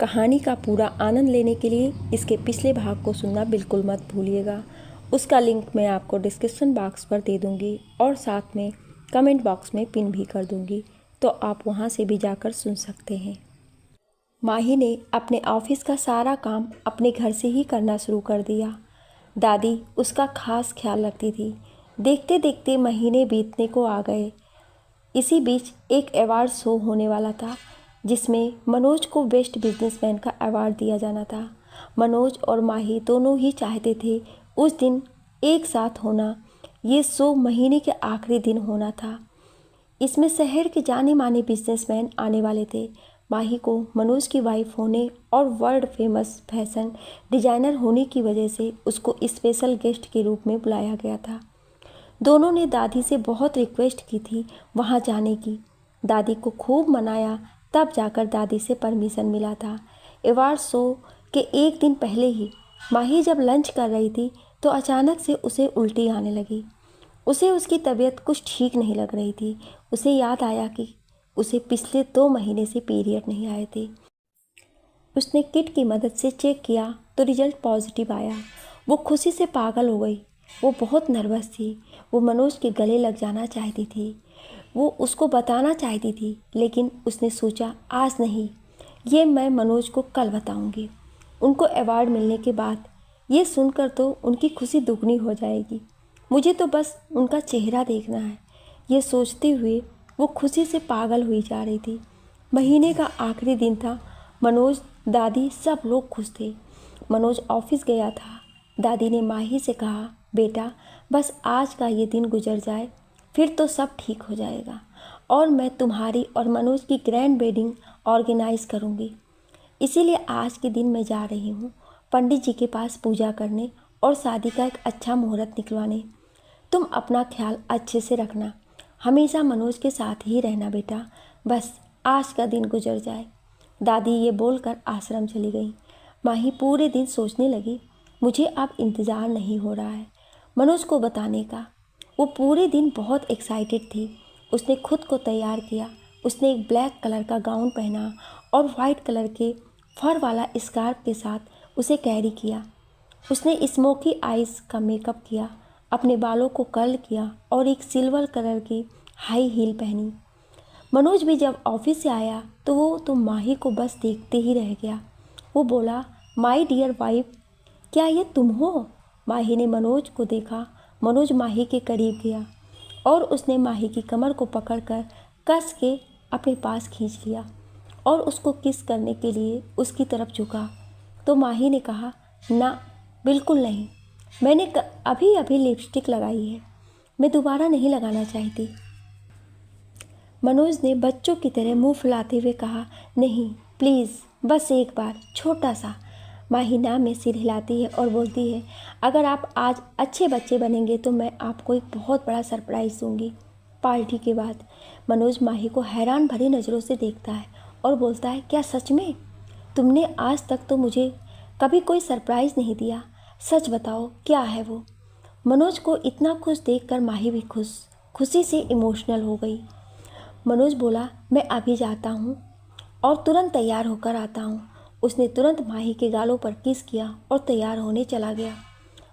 कहानी का पूरा आनंद लेने के लिए इसके पिछले भाग को सुनना बिल्कुल मत भूलिएगा। उसका लिंक मैं आपको डिस्क्रिप्शन बॉक्स पर दे दूंगी और साथ में कमेंट बॉक्स में पिन भी कर दूंगी, तो आप वहां से भी जाकर सुन सकते हैं। माही ने अपने ऑफिस का सारा काम अपने घर से ही करना शुरू कर दिया। दादी उसका खास ख्याल रखती थी। देखते देखते महीने बीतने को आ गए। इसी बीच एक अवार्ड शो होने वाला था जिसमें मनोज को बेस्ट बिजनेसमैन का अवार्ड दिया जाना था। मनोज और माही दोनों ही चाहते थे उस दिन एक साथ होना। ये शो महीने के आखिरी दिन होना था। इसमें शहर के जाने माने बिजनेसमैन आने वाले थे। माही को मनोज की वाइफ होने और वर्ल्ड फेमस फैशन डिजाइनर होने की वजह से उसको स्पेशल गेस्ट के रूप में बुलाया गया था। दोनों ने दादी से बहुत रिक्वेस्ट की थी वहां जाने की। दादी को खूब मनाया, तब जाकर दादी से परमिशन मिला था। अवार्ड शो के एक दिन पहले ही माही जब लंच कर रही थी तो अचानक से उसे उल्टी आने लगी। उसे उसकी तबीयत कुछ ठीक नहीं लग रही थी। उसे याद आया कि उसे पिछले 2 महीने से पीरियड नहीं आए थे। उसने किट की मदद से चेक किया तो रिजल्ट पॉजिटिव आया। वो खुशी से पागल हो गई। वो बहुत नर्वस थी। वो मनोज के गले लग जाना चाहती थी। वो उसको बताना चाहती थी, लेकिन उसने सोचा आज नहीं, ये मैं मनोज को कल बताऊंगी। उनको अवार्ड मिलने के बाद ये सुनकर तो उनकी खुशी दुगनी हो जाएगी। मुझे तो बस उनका चेहरा देखना है, ये सोचते हुए वो खुशी से पागल हुई जा रही थी। महीने का आखिरी दिन था। मनोज, दादी, सब लोग खुश थे। मनोज ऑफिस गया था। दादी ने माही से कहा, बेटा बस आज का ये दिन गुजर जाए, फिर तो सब ठीक हो जाएगा और मैं तुम्हारी और मनोज की ग्रैंड वेडिंग ऑर्गेनाइज करूँगी। इसीलिए आज के दिन मैं जा रही हूँ पंडित जी के पास पूजा करने और शादी का एक अच्छा मुहूर्त निकलवाने। तुम अपना ख्याल अच्छे से रखना, हमेशा मनोज के साथ ही रहना बेटा, बस आज का दिन गुजर जाए। दादी ये बोलकर आश्रम चली गई। माही पूरे दिन सोचने लगी, मुझे अब इंतज़ार नहीं हो रहा है मनोज को बताने का। वो पूरे दिन बहुत एक्साइटेड थी। उसने खुद को तैयार किया। उसने एक ब्लैक कलर का गाउन पहना और वाइट कलर के फर वाला स्कार्फ के साथ उसे कैरी किया। उसने स्मोकी आइज का मेकअप किया, अपने बालों को कर्ल किया और एक सिल्वर कलर की हाई हील पहनी। मनोज भी जब ऑफिस से आया तो वो तो माही को बस देखते ही रह गया। वो बोला, माई डियर वाइफ, क्या ये तुम हो? माही ने मनोज को देखा। मनोज माही के करीब गया और उसने माही की कमर को पकड़कर कस के अपने पास खींच लिया और उसको किस करने के लिए उसकी तरफ झुका। तो माही ने कहा, ना बिल्कुल नहीं, मैंने अभी अभी लिपस्टिक लगाई है, मैं दोबारा नहीं लगाना चाहती। मनोज ने बच्चों की तरह मुंह फुलाते हुए कहा, नहीं प्लीज़, बस एक बार, छोटा सा। माही ना में सिर हिलाती है और बोलती है, अगर आप आज अच्छे बच्चे बनेंगे तो मैं आपको एक बहुत बड़ा सरप्राइज़ दूंगी। पार्टी के बाद मनोज माही को हैरान भरी नज़रों से देखता है और बोलता है, क्या सच में? तुमने आज तक तो मुझे कभी कोई सरप्राइज़ नहीं दिया, सच बताओ क्या है वो? मनोज को इतना खुश देखकर माही भी खुशी से इमोशनल हो गई। मनोज बोला, मैं अभी जाता हूँ और तुरंत तैयार होकर आता हूँ। उसने तुरंत माही के गालों पर किस किया और तैयार होने चला गया।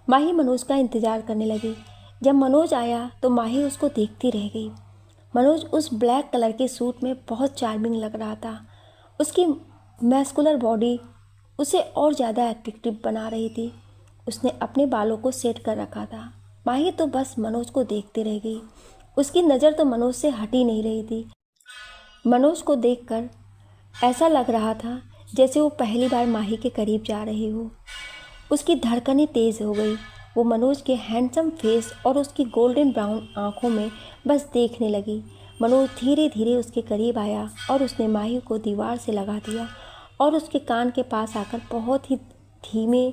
माही मनोज का इंतज़ार करने लगी। जब मनोज आया तो माही उसको देखती रह गई। मनोज उस ब्लैक कलर के सूट में बहुत चार्मिंग लग रहा था। उसकी मैस्कुलर बॉडी उसे और ज़्यादा एट्रैक्टिव बना रही थी। उसने अपने बालों को सेट कर रखा था। माही तो बस मनोज को देखते रह गई। उसकी नज़र तो मनोज से हट ही नहीं रही थी। मनोज को देखकर ऐसा लग रहा था जैसे वो पहली बार माही के करीब जा रही हो। उसकी धड़कनें तेज़ हो गई। वो मनोज के हैंडसम फेस और उसकी गोल्डन ब्राउन आँखों में बस देखने लगी। मनोज धीरे धीरे उसके करीब आया और उसने माही को दीवार से लगा दिया और उसके कान के पास आकर बहुत ही धीमे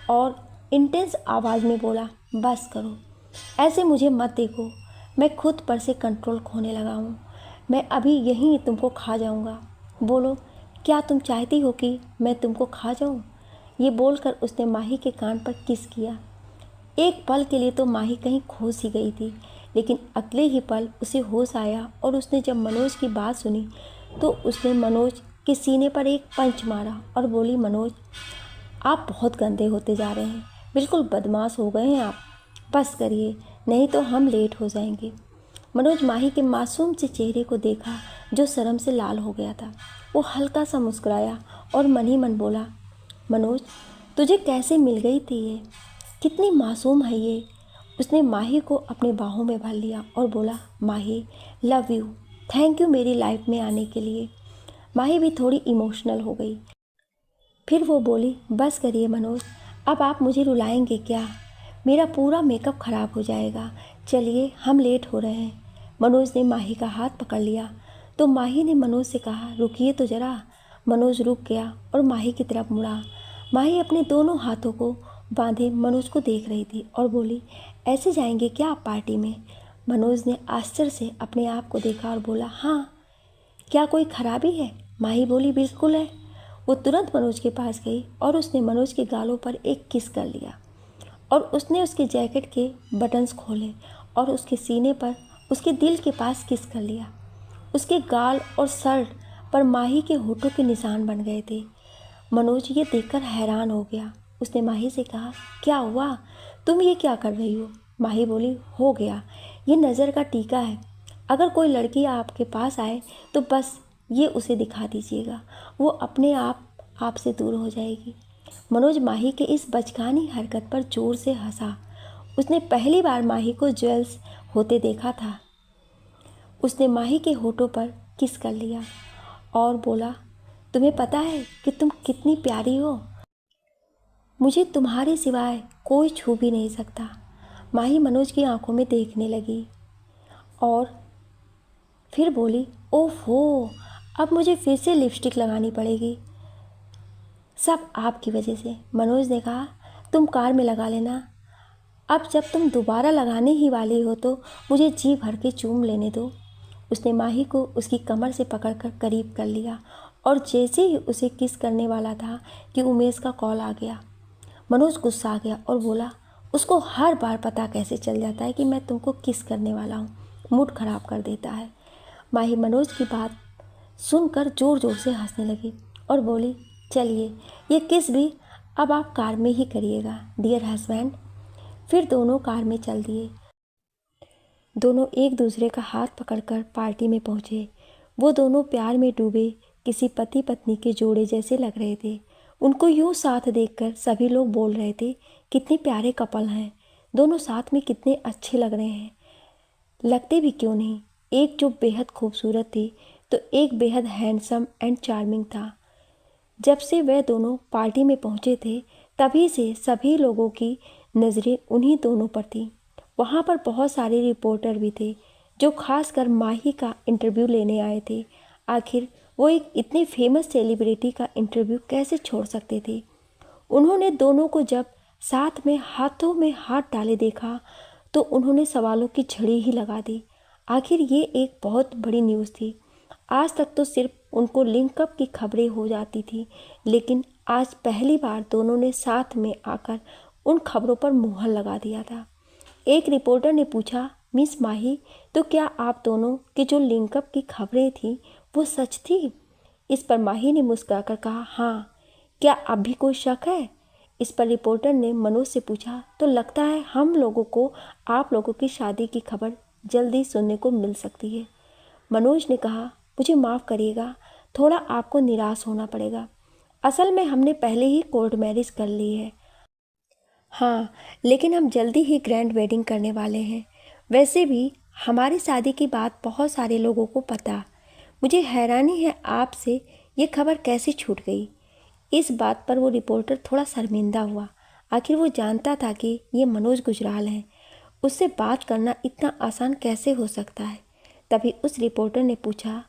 और इंटेंस आवाज़ में बोला, बस करो, ऐसे मुझे मत देखो, मैं खुद पर से कंट्रोल खोने लगा हूँ। मैं अभी यहीं तुमको खा जाऊँगा। बोलो, क्या तुम चाहती हो कि मैं तुमको खा जाऊँ? ये बोलकर उसने माही के कान पर किस किया। एक पल के लिए तो माही कहीं खो सी गई थी, लेकिन अगले ही पल उसे होश आया और उसने जब मनोज की बात सुनी तो उसने मनोज के सीने पर एक पंच मारा और बोली, मनोज आप बहुत गंदे होते जा रहे हैं, बिल्कुल बदमाश हो गए हैं आप, बस करिए नहीं तो हम लेट हो जाएंगे। मनोज माही के मासूम से चेहरे को देखा जो शर्म से लाल हो गया था। वो हल्का सा मुस्कुराया और मन ही मन बोला, मनोज तुझे कैसे मिल गई थी ये, कितनी मासूम है ये। उसने माही को अपने बाहों में भर लिया और बोला, माही लव यू, थैंक यू मेरी लाइफ में आने के लिए। माही भी थोड़ी इमोशनल हो गई। फिर वो बोली, बस करिए मनोज, अब आप मुझे रुलाएंगे क्या, मेरा पूरा मेकअप ख़राब हो जाएगा, चलिए हम लेट हो रहे हैं। मनोज ने माही का हाथ पकड़ लिया तो माही ने मनोज से कहा, रुकिए तो ज़रा। मनोज रुक गया और माही की तरफ मुड़ा। माही अपने दोनों हाथों को बांधे मनोज को देख रही थी और बोली, ऐसे जाएंगे क्या आप पार्टी में। मनोज ने आश्चर्य से अपने आप को देखा और बोला, हाँ क्या कोई खराबी है। माही बोली, बिल्कुल है। वो तुरंत मनोज के पास गई और उसने मनोज के गालों पर एक किस कर लिया और उसने उसके जैकेट के बटन्स खोले और उसके सीने पर उसके दिल के पास किस कर लिया। उसके गाल और शर्ट पर माही के होठों के निशान बन गए थे। मनोज ये देखकर हैरान हो गया। उसने माही से कहा, क्या हुआ, तुम ये क्या कर रही हो। माही बोली, हो गया, ये नज़र का टीका है, अगर कोई लड़की आपके पास आए तो बस ये उसे दिखा दीजिएगा, वो अपने आप आपसे दूर हो जाएगी। मनोज माही के इस बचकानी हरकत पर जोर से हंसा। उसने पहली बार माही को ज्वेल्स होते देखा था। उसने माही के होठों पर किस कर लिया और बोला, तुम्हें पता है कि तुम कितनी प्यारी हो, मुझे तुम्हारे सिवाय कोई छू भी नहीं सकता। माही मनोज की आंखों में देखने लगी और फिर बोली, ओहो, अब मुझे फिर से लिपस्टिक लगानी पड़ेगी, सब आपकी वजह से। मनोज ने कहा, तुम कार में लगा लेना, अब जब तुम दोबारा लगाने ही वाली हो तो मुझे जी भर के चूम लेने दो। उसने माही को उसकी कमर से पकड़कर करीब कर लिया और जैसे ही उसे किस करने वाला था कि उमेश का कॉल आ गया। मनोज गुस्सा आ गया और बोला, उसको हर बार पता कैसे चल जाता है कि मैं तुमको किस करने वाला हूँ, मूड ख़राब कर देता है। माही मनोज की बात सुनकर ज़ोर ज़ोर से हंसने लगी और बोली, चलिए ये किस भी अब आप कार में ही करिएगा डियर हस्बैंड। फिर दोनों कार में चल दिए। दोनों एक दूसरे का हाथ पकड़कर पार्टी में पहुँचे। वो दोनों प्यार में डूबे किसी पति पत्नी के जोड़े जैसे लग रहे थे। उनको यूँ साथ देखकर सभी लोग बोल रहे थे, कितने प्यारे कपल हैं, दोनों साथ में कितने अच्छे लग रहे हैं। लगते भी क्यों नहीं, एक जो बेहद खूबसूरत थी तो एक बेहद हैंडसम एंड चार्मिंग था। जब से वह दोनों पार्टी में पहुंचे थे तभी से सभी लोगों की नज़रें उन्हीं दोनों पर थीं। वहां पर बहुत सारे रिपोर्टर भी थे जो खासकर माही का इंटरव्यू लेने आए थे। आखिर वो एक इतने फेमस सेलिब्रिटी का इंटरव्यू कैसे छोड़ सकते थे। उन्होंने दोनों को जब साथ में हाथों में हाथ डाले देखा तो उन्होंने सवालों की झड़ी ही लगा दी। आखिर ये एक बहुत बड़ी न्यूज़ थी। आज तक तो सिर्फ उनको लिंकअप की खबरें हो जाती थी, लेकिन आज पहली बार दोनों ने साथ में आकर उन खबरों पर मुहर लगा दिया था। एक रिपोर्टर ने पूछा, मिस माही, तो क्या आप दोनों की जो लिंकअप की खबरें थी वो सच थी। इस पर माही ने मुस्कुराकर कहा, हाँ, क्या अब भी कोई शक है। इस पर रिपोर्टर ने मनोज से पूछा, तो लगता है हम लोगों को आप लोगों की शादी की खबर जल्दी सुनने को मिल सकती है। मनोज ने कहा, मुझे माफ़ करिएगा, थोड़ा आपको निराश होना पड़ेगा, असल में हमने पहले ही कोर्ट मैरिज कर ली है। हाँ, लेकिन हम जल्दी ही ग्रैंड वेडिंग करने वाले हैं। वैसे भी हमारी शादी की बात बहुत सारे लोगों को पता। मुझे हैरानी है आपसे ये खबर कैसे छूट गई। इस बात पर वो रिपोर्टर थोड़ा शर्मिंदा हुआ। आखिर वो जानता था कि ये मनोज गुजराल हैं, उससे बात करना इतना आसान कैसे हो सकता है। तभी उस रिपोर्टर ने पूछा,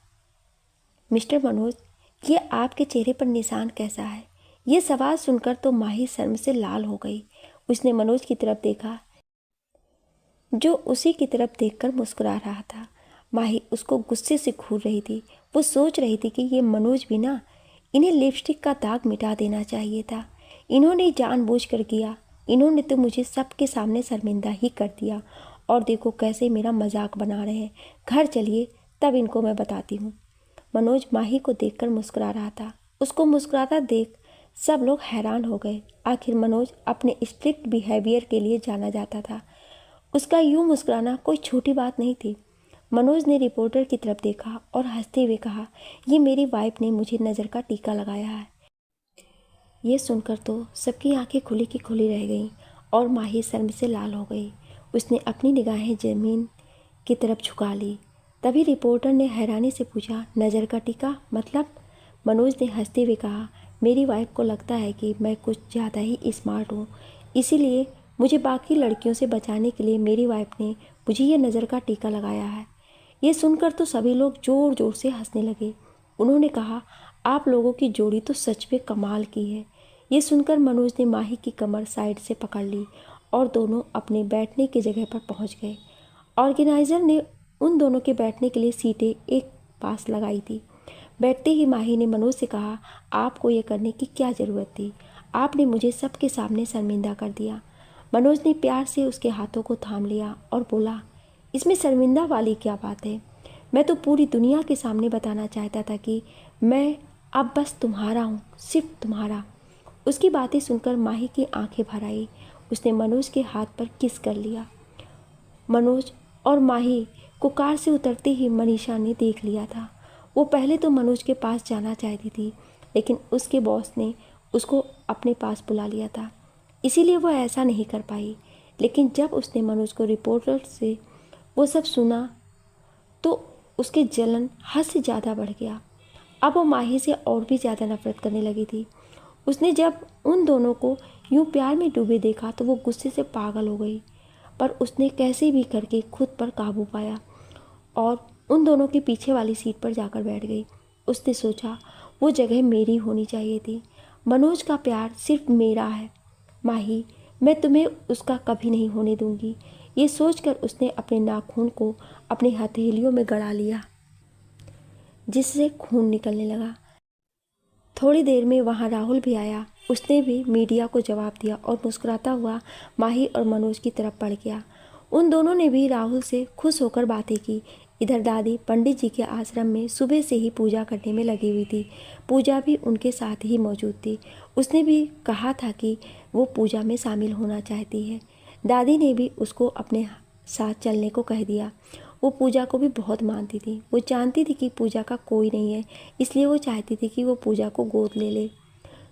मिस्टर मनोज, ये आपके चेहरे पर निशान कैसा है। ये सवाल सुनकर तो माही शर्म से लाल हो गई। उसने मनोज की तरफ देखा जो उसी की तरफ देखकर मुस्कुरा रहा था। माही उसको गुस्से से घूर रही थी। वो सोच रही थी कि ये मनोज भी ना, इन्हें लिपस्टिक का दाग मिटा देना चाहिए था। इन्होंने जानबूझकर किया, इन्होंने तो मुझे सबके सामने शर्मिंदा ही कर दिया। और देखो कैसे मेरा मजाक बना रहे हैं। घर चलिए, तब इनको मैं बताती हूँ। मनोज माही को देखकर मुस्कुरा रहा था। उसको मुस्कुराता देख सब लोग हैरान हो गए। आखिर मनोज अपने स्ट्रिक्ट बिहेवियर के लिए जाना जाता था। उसका यूं मुस्कुराना कोई छोटी बात नहीं थी। मनोज ने रिपोर्टर की तरफ देखा और हंसते हुए कहा, ये मेरी वाइफ ने मुझे नज़र का टीका लगाया है। ये सुनकर तो सबकी आंखें खुली की खुली रह गईं और माही शर्म से लाल हो गई। उसने अपनी निगाहें ज़मीन की तरफ झुका ली। तभी रिपोर्टर ने हैरानी से पूछा, नज़र का टीका मतलब? मनोज ने हंसते हुए कहा, मेरी वाइफ को लगता है कि मैं कुछ ज़्यादा ही स्मार्ट हूँ, इसीलिए मुझे बाकी लड़कियों से बचाने के लिए मेरी वाइफ ने मुझे ये नज़र का टीका लगाया है। ये सुनकर तो सभी लोग ज़ोर ज़ोर से हंसने लगे। उन्होंने कहा, आप लोगों की जोड़ी तो सच में कमाल की है। ये सुनकर मनोज ने माही की कमर साइड से पकड़ ली और दोनों अपने बैठने की जगह पर पहुंच गए। ऑर्गेनाइज़र ने उन दोनों के बैठने के लिए सीटें एक पास लगाई थी। बैठते ही माही ने मनोज से कहा, आपको ये करने की क्या ज़रूरत थी? आपने मुझे सबके सामने शर्मिंदा कर दिया। मनोज ने प्यार से उसके हाथों को थाम लिया और बोला, इसमें शर्मिंदा वाली क्या बात है? मैं तो पूरी दुनिया के सामने बताना चाहता था कि मैं अब बस तुम्हारा हूँ, सिर्फ तुम्हारा। उसकी बातें सुनकर माही की आंखें भर आई। उसने मनोज के हाथ पर किस कर लिया। मनोज और माही को कार से उतरते ही मनीषा ने देख लिया था। वो पहले तो मनोज के पास जाना चाहती थी, लेकिन उसके बॉस ने उसको अपने पास बुला लिया था, इसीलिए वो ऐसा नहीं कर पाई। लेकिन जब उसने मनोज को रिपोर्टर से वो सब सुना तो उसके जलन हद से ज़्यादा बढ़ गया। अब वो माही से और भी ज़्यादा नफरत करने लगी थी। उसने जब उन दोनों को यूं प्यार में डूबे देखा तो वो गुस्से से पागल हो गई, पर उसने कैसे भी करके खुद पर काबू पाया और उन दोनों के पीछे वाली सीट पर जाकर बैठ गई। उसने सोचा, वो जगह मेरी होनी चाहिए थी। मनोज का प्यार सिर्फ मेरा है माही, मैं तुम्हें उसका कभी नहीं होने दूंगी। ये सोचकर उसने अपने नाखून को अपनी हथेलियों में गड़ा लिया, जिससे खून निकलने लगा। थोड़ी देर में वहाँ राहुल भी आया। उसने भी मीडिया को जवाब दिया और मुस्कुराता हुआ माही और मनोज की तरफ बढ़ गया। उन दोनों ने भी राहुल से खुश होकर बातें की। इधर दादी पंडित जी के आश्रम में सुबह से ही पूजा करने में लगी हुई थी। पूजा भी उनके साथ ही मौजूद थी। उसने भी कहा था कि वो पूजा में शामिल होना चाहती है। दादी ने भी उसको अपने साथ चलने को कह दिया। वो पूजा को भी बहुत मानती थी। वो जानती थी कि पूजा का कोई नहीं है, इसलिए वो चाहती थी कि वो पूजा को गोद ले ले।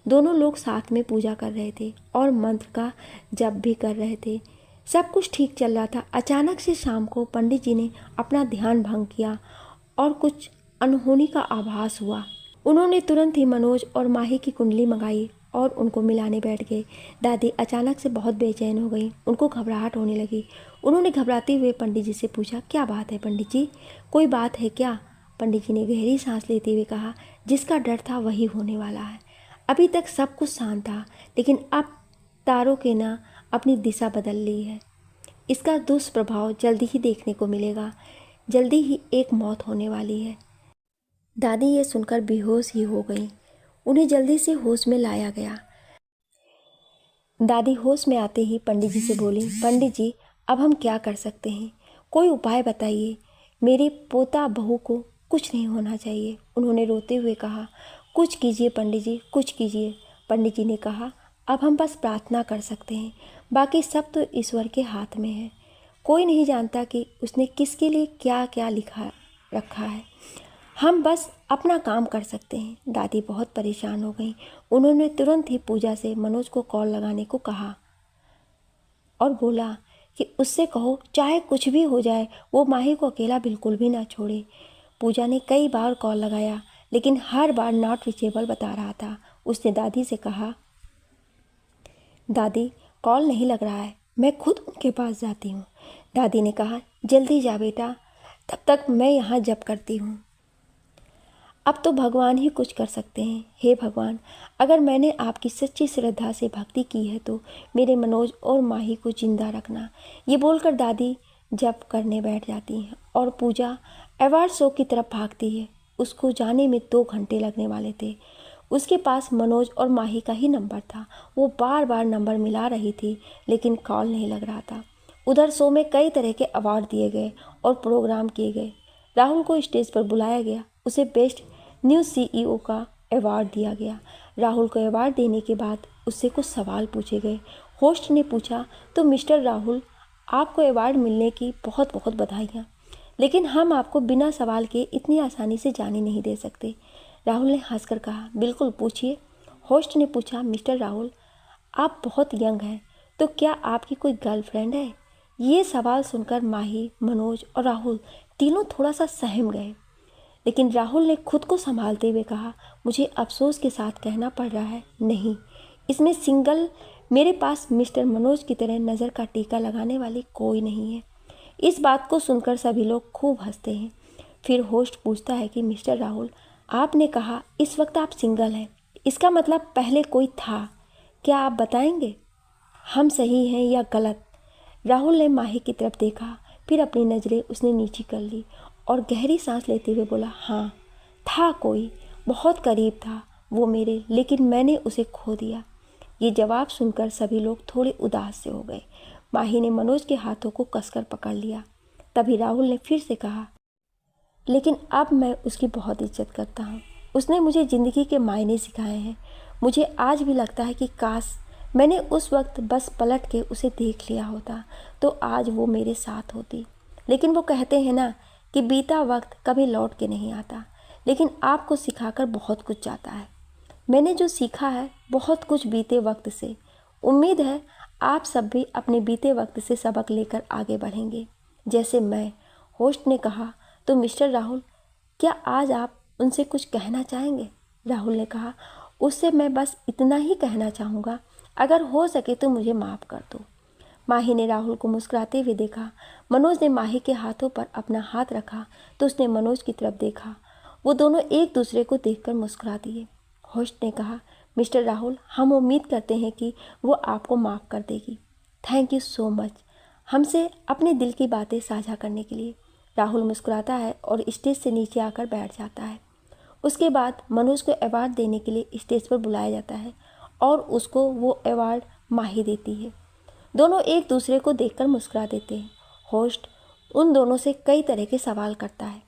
दोनों लोग साथ में पूजा कर रहे थे और मंत्र का जप भी कर रहे थे। सब कुछ ठीक चल रहा था। अचानक से शाम को पंडित जी ने अपना ध्यान भंग किया और कुछ अनहोनी का आभास हुआ। उन्होंने तुरंत ही मनोज और माही की कुंडली मंगाई और उनको मिलाने बैठ गए। दादी अचानक से बहुत बेचैन हो गई। उनको घबराहट होने लगी। उन्होंने घबराते हुए पंडित जी से पूछा, क्या बात है पंडित जी, कोई बात है क्या? पंडित जी ने गहरी सांस लेते हुए कहा, जिसका डर था वही होने वाला है। अभी तक सब कुछ शांत था, लेकिन अब तारों के ना अपनी दिशा बदल ली है। इसका दुष्प्रभाव जल्दी ही देखने को मिलेगा। जल्दी ही एक मौत होने वाली है। दादी ये सुनकर बेहोश ही हो गई। उन्हें जल्दी से होश में लाया गया। दादी होश में आते ही पंडित जी से बोली, पंडित जी अब हम क्या कर सकते हैं? कोई उपाय बताइए। मेरे पोता बहू को कुछ नहीं होना चाहिए। उन्होंने रोते हुए कहा, कुछ कीजिए पंडित जी, कुछ कीजिए। पंडित जी ने कहा, अब हम बस प्रार्थना कर सकते हैं, बाकी सब तो ईश्वर के हाथ में है। कोई नहीं जानता कि उसने किसके लिए क्या क्या लिखा रखा है। हम बस अपना काम कर सकते हैं। दादी बहुत परेशान हो गई। उन्होंने तुरंत ही पूजा से मनोज को कॉल लगाने को कहा और बोला कि उससे कहो चाहे कुछ भी हो जाए वो माही को अकेला बिल्कुल भी ना छोड़े। पूजा ने कई बार कॉल लगाया, लेकिन हर बार नॉट रीचेबल बता रहा था। उसने दादी से कहा, दादी कॉल नहीं लग रहा है, मैं खुद उनके पास जाती हूँ। दादी ने कहा, जल्दी जा बेटा, तब तक मैं यहाँ जप करती हूँ। अब तो भगवान ही कुछ कर सकते हैं। हे भगवान, अगर मैंने आपकी सच्ची श्रद्धा से भक्ति की है तो मेरे मनोज और माही को जिंदा रखना। ये बोलकर दादी जप करने बैठ जाती हैं और पूजा अवार्ड शो की तरफ भागती है। उसको जाने में 2 घंटे लगने वाले थे। उसके पास मनोज और माही का ही नंबर था। वो बार बार नंबर मिला रही थी, लेकिन कॉल नहीं लग रहा था। उधर शो में कई तरह के अवार्ड दिए गए और प्रोग्राम किए गए। राहुल को स्टेज पर बुलाया गया। उसे बेस्ट न्यू सीईओ का अवार्ड दिया गया। राहुल को अवार्ड देने के बाद उससे कुछ सवाल पूछे गए। होस्ट ने पूछा, तो मिस्टर राहुल, आपको अवार्ड मिलने की बहुत बहुत बधाइयाँ, लेकिन हम आपको बिना सवाल के इतनी आसानी से जाने नहीं दे सकते। राहुल ने हंसकर कहा, बिल्कुल पूछिए। होस्ट ने पूछा, मिस्टर राहुल, आप बहुत यंग हैं, तो क्या आपकी कोई गर्लफ्रेंड है? ये सवाल सुनकर माही, मनोज और राहुल तीनों थोड़ा सा सहम गए, लेकिन राहुल ने खुद को संभालते हुए कहा, मुझे अफसोस के साथ कहना पड़ रहा है, नहीं, इसमें सिंगल मेरे पास मिस्टर मनोज की तरह नज़र का टीका लगाने वाली कोई नहीं है। इस बात को सुनकर सभी लोग खूब हंसते हैं। फिर होस्ट पूछता है कि मिस्टर राहुल, आपने कहा इस वक्त आप सिंगल हैं, इसका मतलब पहले कोई था, क्या आप बताएंगे हम सही हैं या गलत? राहुल ने माही की तरफ देखा, फिर अपनी नज़रें उसने नीची कर ली और गहरी सांस लेते हुए बोला, हाँ था, कोई बहुत करीब था वो मेरे, लेकिन मैंने उसे खो दिया। ये जवाब सुनकर सभी लोग थोड़े उदास से हो गए। माही ने मनोज के हाथों को कसकर पकड़ लिया। तभी राहुल ने फिर से कहा, लेकिन अब मैं उसकी बहुत इज्जत करता हूँ। उसने मुझे ज़िंदगी के मायने सिखाए हैं। मुझे आज भी लगता है कि काश मैंने उस वक्त बस पलट के उसे देख लिया होता तो आज वो मेरे साथ होती। लेकिन वो कहते हैं ना कि बीता वक्त कभी लौट के नहीं आता, लेकिन आपको सिखाकर बहुत कुछ जाता है। मैंने जो सीखा है बहुत कुछ बीते वक्त से। उम्मीद है आप सब भी अपने बीते वक्त से सबक लेकर आगे बढ़ेंगे, जैसे मैं। होस्ट ने कहा, तो मिस्टर राहुल, क्या आज आप उनसे कुछ कहना चाहेंगे? राहुल ने कहा, उससे मैं बस इतना ही कहना चाहूँगा, अगर हो सके तो मुझे माफ़ कर दो। माही ने राहुल को मुस्कुराते हुए देखा। मनोज ने माही के हाथों पर अपना हाथ रखा तो उसने मनोज की तरफ देखा। वो दोनों एक दूसरे को देखकर मुस्कुरा दिए। होस्ट ने कहा, मिस्टर राहुल, हम उम्मीद करते हैं कि वो आपको माफ़ कर देगी। थैंक यू सो मच हमसे अपने दिल की बातें साझा करने के लिए। राहुल मुस्कुराता है और स्टेज से नीचे आकर बैठ जाता है। उसके बाद मनोज को अवार्ड देने के लिए स्टेज पर बुलाया जाता है और उसको वो अवार्ड माही देती है। दोनों एक दूसरे को देखकर मुस्कुरा देते हैं। होस्ट उन दोनों से कई तरह के सवाल करता है।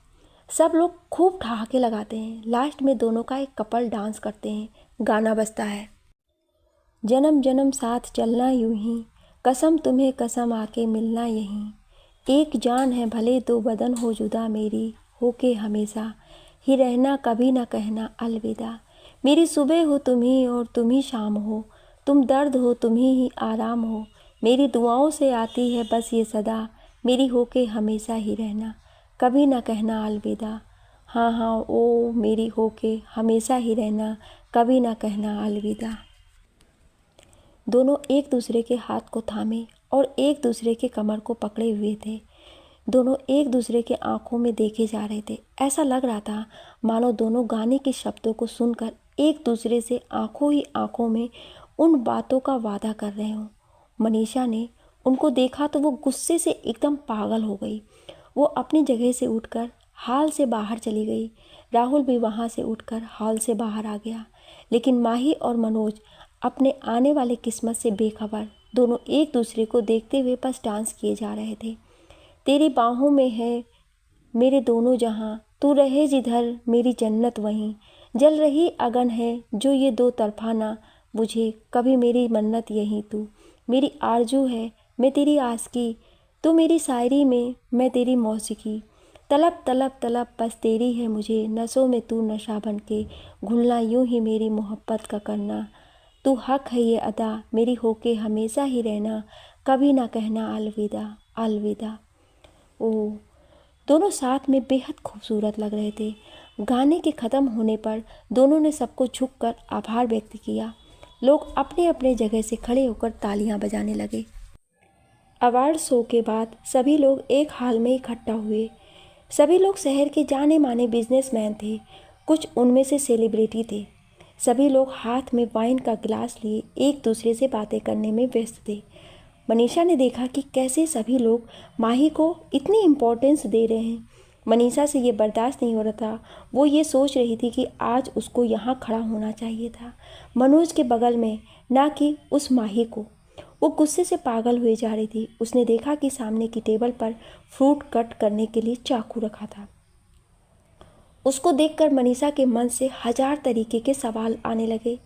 सब लोग खूब ठहाके लगाते हैं। लास्ट में दोनों का एक कपल डांस करते हैं। गाना बजता है, जन्म जन्म साथ चलना यूं ही, कसम तुम्हें कसम आके मिलना यहीं, एक जान है भले दो बदन हो जुदा, मेरी होके हमेशा ही रहना, कभी ना कहना अलविदा। मेरी सुबह हो तुम ही और तुम ही शाम हो, तुम दर्द हो तुम ही आराम हो, मेरी दुआओं से आती है बस ये सदा, मेरी होके हमेशा ही रहना, कभी ना कहना अलविदा। हाँ हाँ ओ मेरी होके हमेशा ही रहना, कभी ना कहना अलविदा। दोनों एक दूसरे के हाथ को थामे और एक दूसरे के कमर को पकड़े हुए थे। दोनों एक दूसरे के आंखों में देखे जा रहे थे। ऐसा लग रहा था मानो दोनों गाने के शब्दों को सुनकर एक दूसरे से आंखों ही आंखों में उन बातों का वादा कर रहे हों। मनीषा ने उनको देखा तो वो गुस्से से एकदम पागल हो गई। वो अपनी जगह से उठकर हॉल से बाहर चली गई। राहुल भी वहाँ से उठकर हॉल से बाहर आ गया। लेकिन माही और मनोज अपने आने वाले किस्मत से बेखबर दोनों एक दूसरे को देखते हुए बस डांस किए जा रहे थे। तेरी बाहों में है मेरे दोनों जहां, तू रहे जिधर मेरी जन्नत वहीं, जल रही अगन है जो ये दो तरफा ना बुझे, कभी मेरी मन्नत यहीं तू, मेरी आरजू है मैं तेरी आसकी, तू मेरी शायरी में मैं तेरी मौसीकी, तलब तलब तलब बस तेरी है मुझे, नसों में तू नशा बन के घुलना, यूं ही मेरी मोहब्बत का करना, तू हक है ये अदा मेरी होके हमेशा ही रहना, कभी ना कहना अलविदा अलविदा। ओह, दोनों साथ में बेहद खूबसूरत लग रहे थे। गाने के ख़त्म होने पर दोनों ने सबको झुककर आभार व्यक्त किया। लोग अपने अपने जगह से खड़े होकर तालियां बजाने लगे। अवार्ड शो के बाद सभी लोग एक हॉल में इकट्ठा हुए। सभी लोग शहर के जाने माने बिजनेसमैन थे, कुछ उनमें से सेलिब्रिटी थे। सभी लोग हाथ में वाइन का गिलास लिए एक दूसरे से बातें करने में व्यस्त थे। मनीषा ने देखा कि कैसे सभी लोग माही को इतनी इम्पोर्टेंस दे रहे हैं। मनीषा से ये बर्दाश्त नहीं हो रहा था। वो ये सोच रही थी कि आज उसको यहाँ खड़ा होना चाहिए था, मनोज के बगल में, ना कि उस माही को। वो गुस्से से पागल हुए जा रही थी। उसने देखा कि सामने की टेबल पर फ्रूट कट करने के लिए चाकू रखा था। उसको देखकर मनीषा के मन से हजार तरीके के सवाल आने लगे।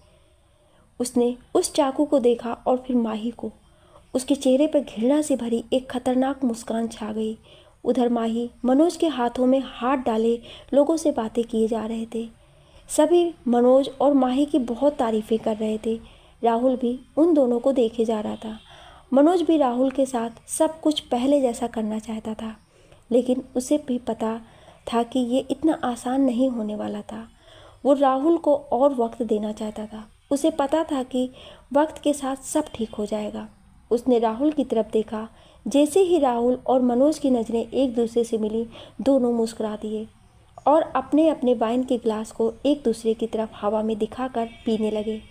उसने उस चाकू को देखा और फिर माही को। उसके चेहरे पर घृणा से भरी एक खतरनाक मुस्कान छा गई। उधर माही मनोज के हाथों में हाथ डाले लोगों से बातें किए जा रहे थे। सभी मनोज और माही की बहुत तारीफें कर रहे थे। राहुल भी उन दोनों को देखे जा रहा था। मनोज भी राहुल के साथ सब कुछ पहले जैसा करना चाहता था, लेकिन उसे भी पता था कि ये इतना आसान नहीं होने वाला था। वो राहुल को और वक्त देना चाहता था। उसे पता था कि वक्त के साथ सब ठीक हो जाएगा। उसने राहुल की तरफ देखा। जैसे ही राहुल और मनोज की नज़रें एक दूसरे से मिली, दोनों मुस्कुरा दिए और अपने अपने वाइन के गिलास को एक दूसरे की तरफ हवा में दिखाकर पीने लगे।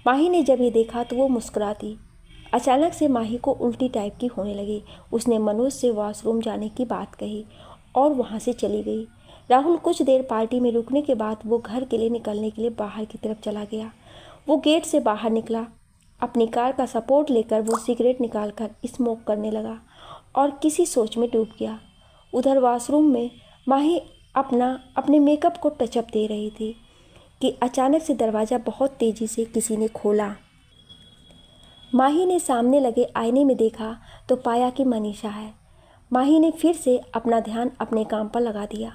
माही ने जब ये देखा तो वो मुस्कुरा दी। अचानक से माही को उल्टी टाइप की होने लगी। उसने मनोज से वॉशरूम जाने की बात कही और वहाँ से चली गई। राहुल कुछ देर पार्टी में रुकने के बाद वो घर के लिए निकलने के लिए बाहर की तरफ चला गया। वो गेट से बाहर निकला। अपनी कार का सपोर्ट लेकर वो सिगरेट निकालकर स्मोक करने लगा और किसी सोच में डूब गया। उधर वॉशरूम में माही अपने मेकअप को टचअप दे रही थी कि अचानक से दरवाज़ा बहुत तेज़ी से किसी ने खोला। माही ने सामने लगे आईने में देखा तो पाया कि मनीषा है। माही ने फिर से अपना ध्यान अपने काम पर लगा दिया।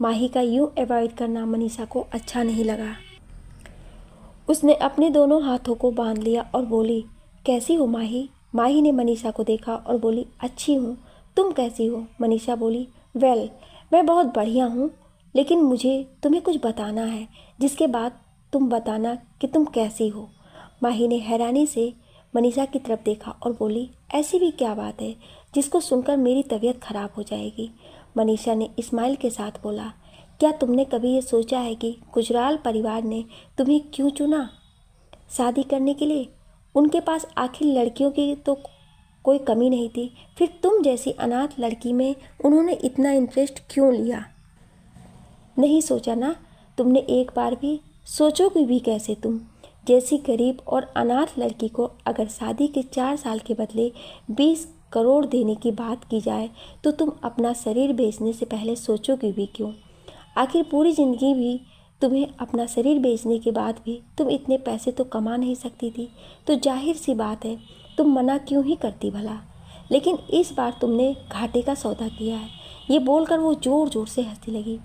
माही का यूँ अवॉइड करना मनीषा को अच्छा नहीं लगा। उसने अपने दोनों हाथों को बांध लिया और बोली, कैसी हो माही? माही ने मनीषा को देखा और बोली, अच्छी हूँ, तुम कैसी हो? मनीषा बोली, वेल, मैं बहुत बढ़िया हूँ, लेकिन मुझे तुम्हें कुछ बताना है, जिसके बाद तुम बताना कि तुम कैसी हो। माही ने हैरानी से मनीषा की तरफ देखा और बोली, ऐसी भी क्या बात है जिसको सुनकर मेरी तबीयत खराब हो जाएगी? मनीषा ने स्माइल के साथ बोला, क्या तुमने कभी ये सोचा है कि गुजराल परिवार ने तुम्हें क्यों चुना शादी करने के लिए? उनके पास आखिर लड़कियों की तो कोई कमी नहीं थी, फिर तुम जैसी अनाथ लड़की में उन्होंने इतना इंटरेस्ट क्यों लिया? नहीं सोचा ना तुमने एक बार भी? सोचोगे भी कैसे? तुम जैसी गरीब और अनाथ लड़की को अगर शादी के 4 साल के बदले 20 करोड़ देने की बात की जाए तो तुम अपना शरीर बेचने से पहले सोचोगे भी क्यों? आखिर पूरी ज़िंदगी भी तुम्हें अपना शरीर बेचने के बाद भी तुम इतने पैसे तो कमा नहीं सकती थी, तो जाहिर सी बात है तुम मना क्यों ही करती भला? लेकिन इस बार तुमने घाटे का सौदा किया है। ये बोलकर वो ज़ोर ज़ोर से हंसने लगी।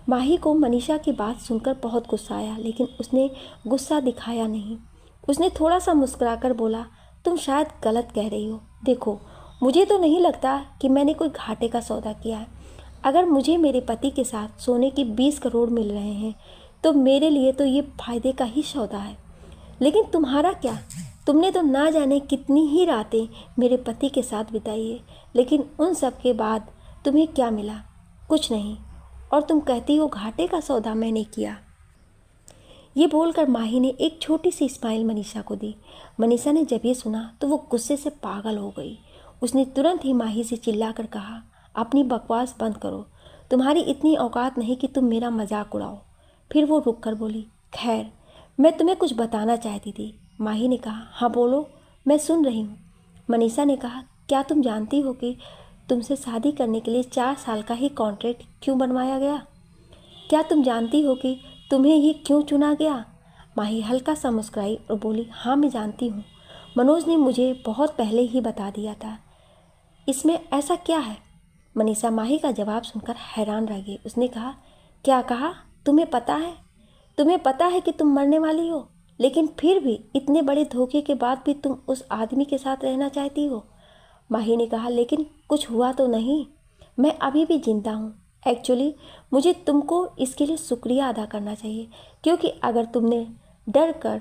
माही को मनीषा की बात सुनकर बहुत गुस्सा आया, लेकिन उसने गुस्सा दिखाया नहीं। उसने थोड़ा सा मुस्कुराकर बोला, तुम शायद गलत कह रही हो। देखो, मुझे तो नहीं लगता कि मैंने कोई घाटे का सौदा किया है। अगर मुझे मेरे पति के साथ सोने की 20 करोड़ मिल रहे हैं तो मेरे लिए तो ये फायदे का ही सौदा है। लेकिन तुम्हारा क्या? तुमने तो ना जाने कितनी ही रातें मेरे पति के साथ बिताई है, लेकिन उन सब के बाद तुम्हें क्या मिला? कुछ नहीं। और तुम कहती हो घाटे का सौदा मैंने किया। ये बोलकर माही ने एक छोटी सी स्माइल मनीषा को दी। मनीषा ने जब ये सुना तो वो गुस्से से पागल हो गई। उसने तुरंत ही माही से चिल्लाकर कहा, अपनी बकवास बंद करो। तुम्हारी इतनी औकात नहीं कि तुम मेरा मजाक उड़ाओ। फिर वो रुक कर बोली, खैर, मैं तुम्हें कुछ बताना चाहती थी। माही ने कहा, हाँ बोलो, मैं सुन रही हूँ। मनीषा ने कहा, क्या तुम जानती हो कि तुमसे शादी करने के लिए 4 साल का ही कॉन्ट्रैक्ट क्यों बनवाया गया? क्या तुम जानती हो कि तुम्हें ही क्यों चुना गया? माही हल्का सा मुस्कुराई और बोली, हाँ मैं जानती हूँ। मनोज ने मुझे बहुत पहले ही बता दिया था। इसमें ऐसा क्या है? मनीषा माही का जवाब सुनकर हैरान रह गई। उसने कहा, क्या कहा? तुम्हें पता है? तुम्हें पता है कि तुम मरने वाली हो, लेकिन फिर भी इतने बड़े धोखे के बाद भी तुम उस आदमी के साथ रहना चाहती हो? माही ने कहा, लेकिन कुछ हुआ तो नहीं? मैं अभी भी जिंदा हूँ। एक्चुअली मुझे तुमको इसके लिए शुक्रिया अदा करना चाहिए, क्योंकि अगर तुमने डर कर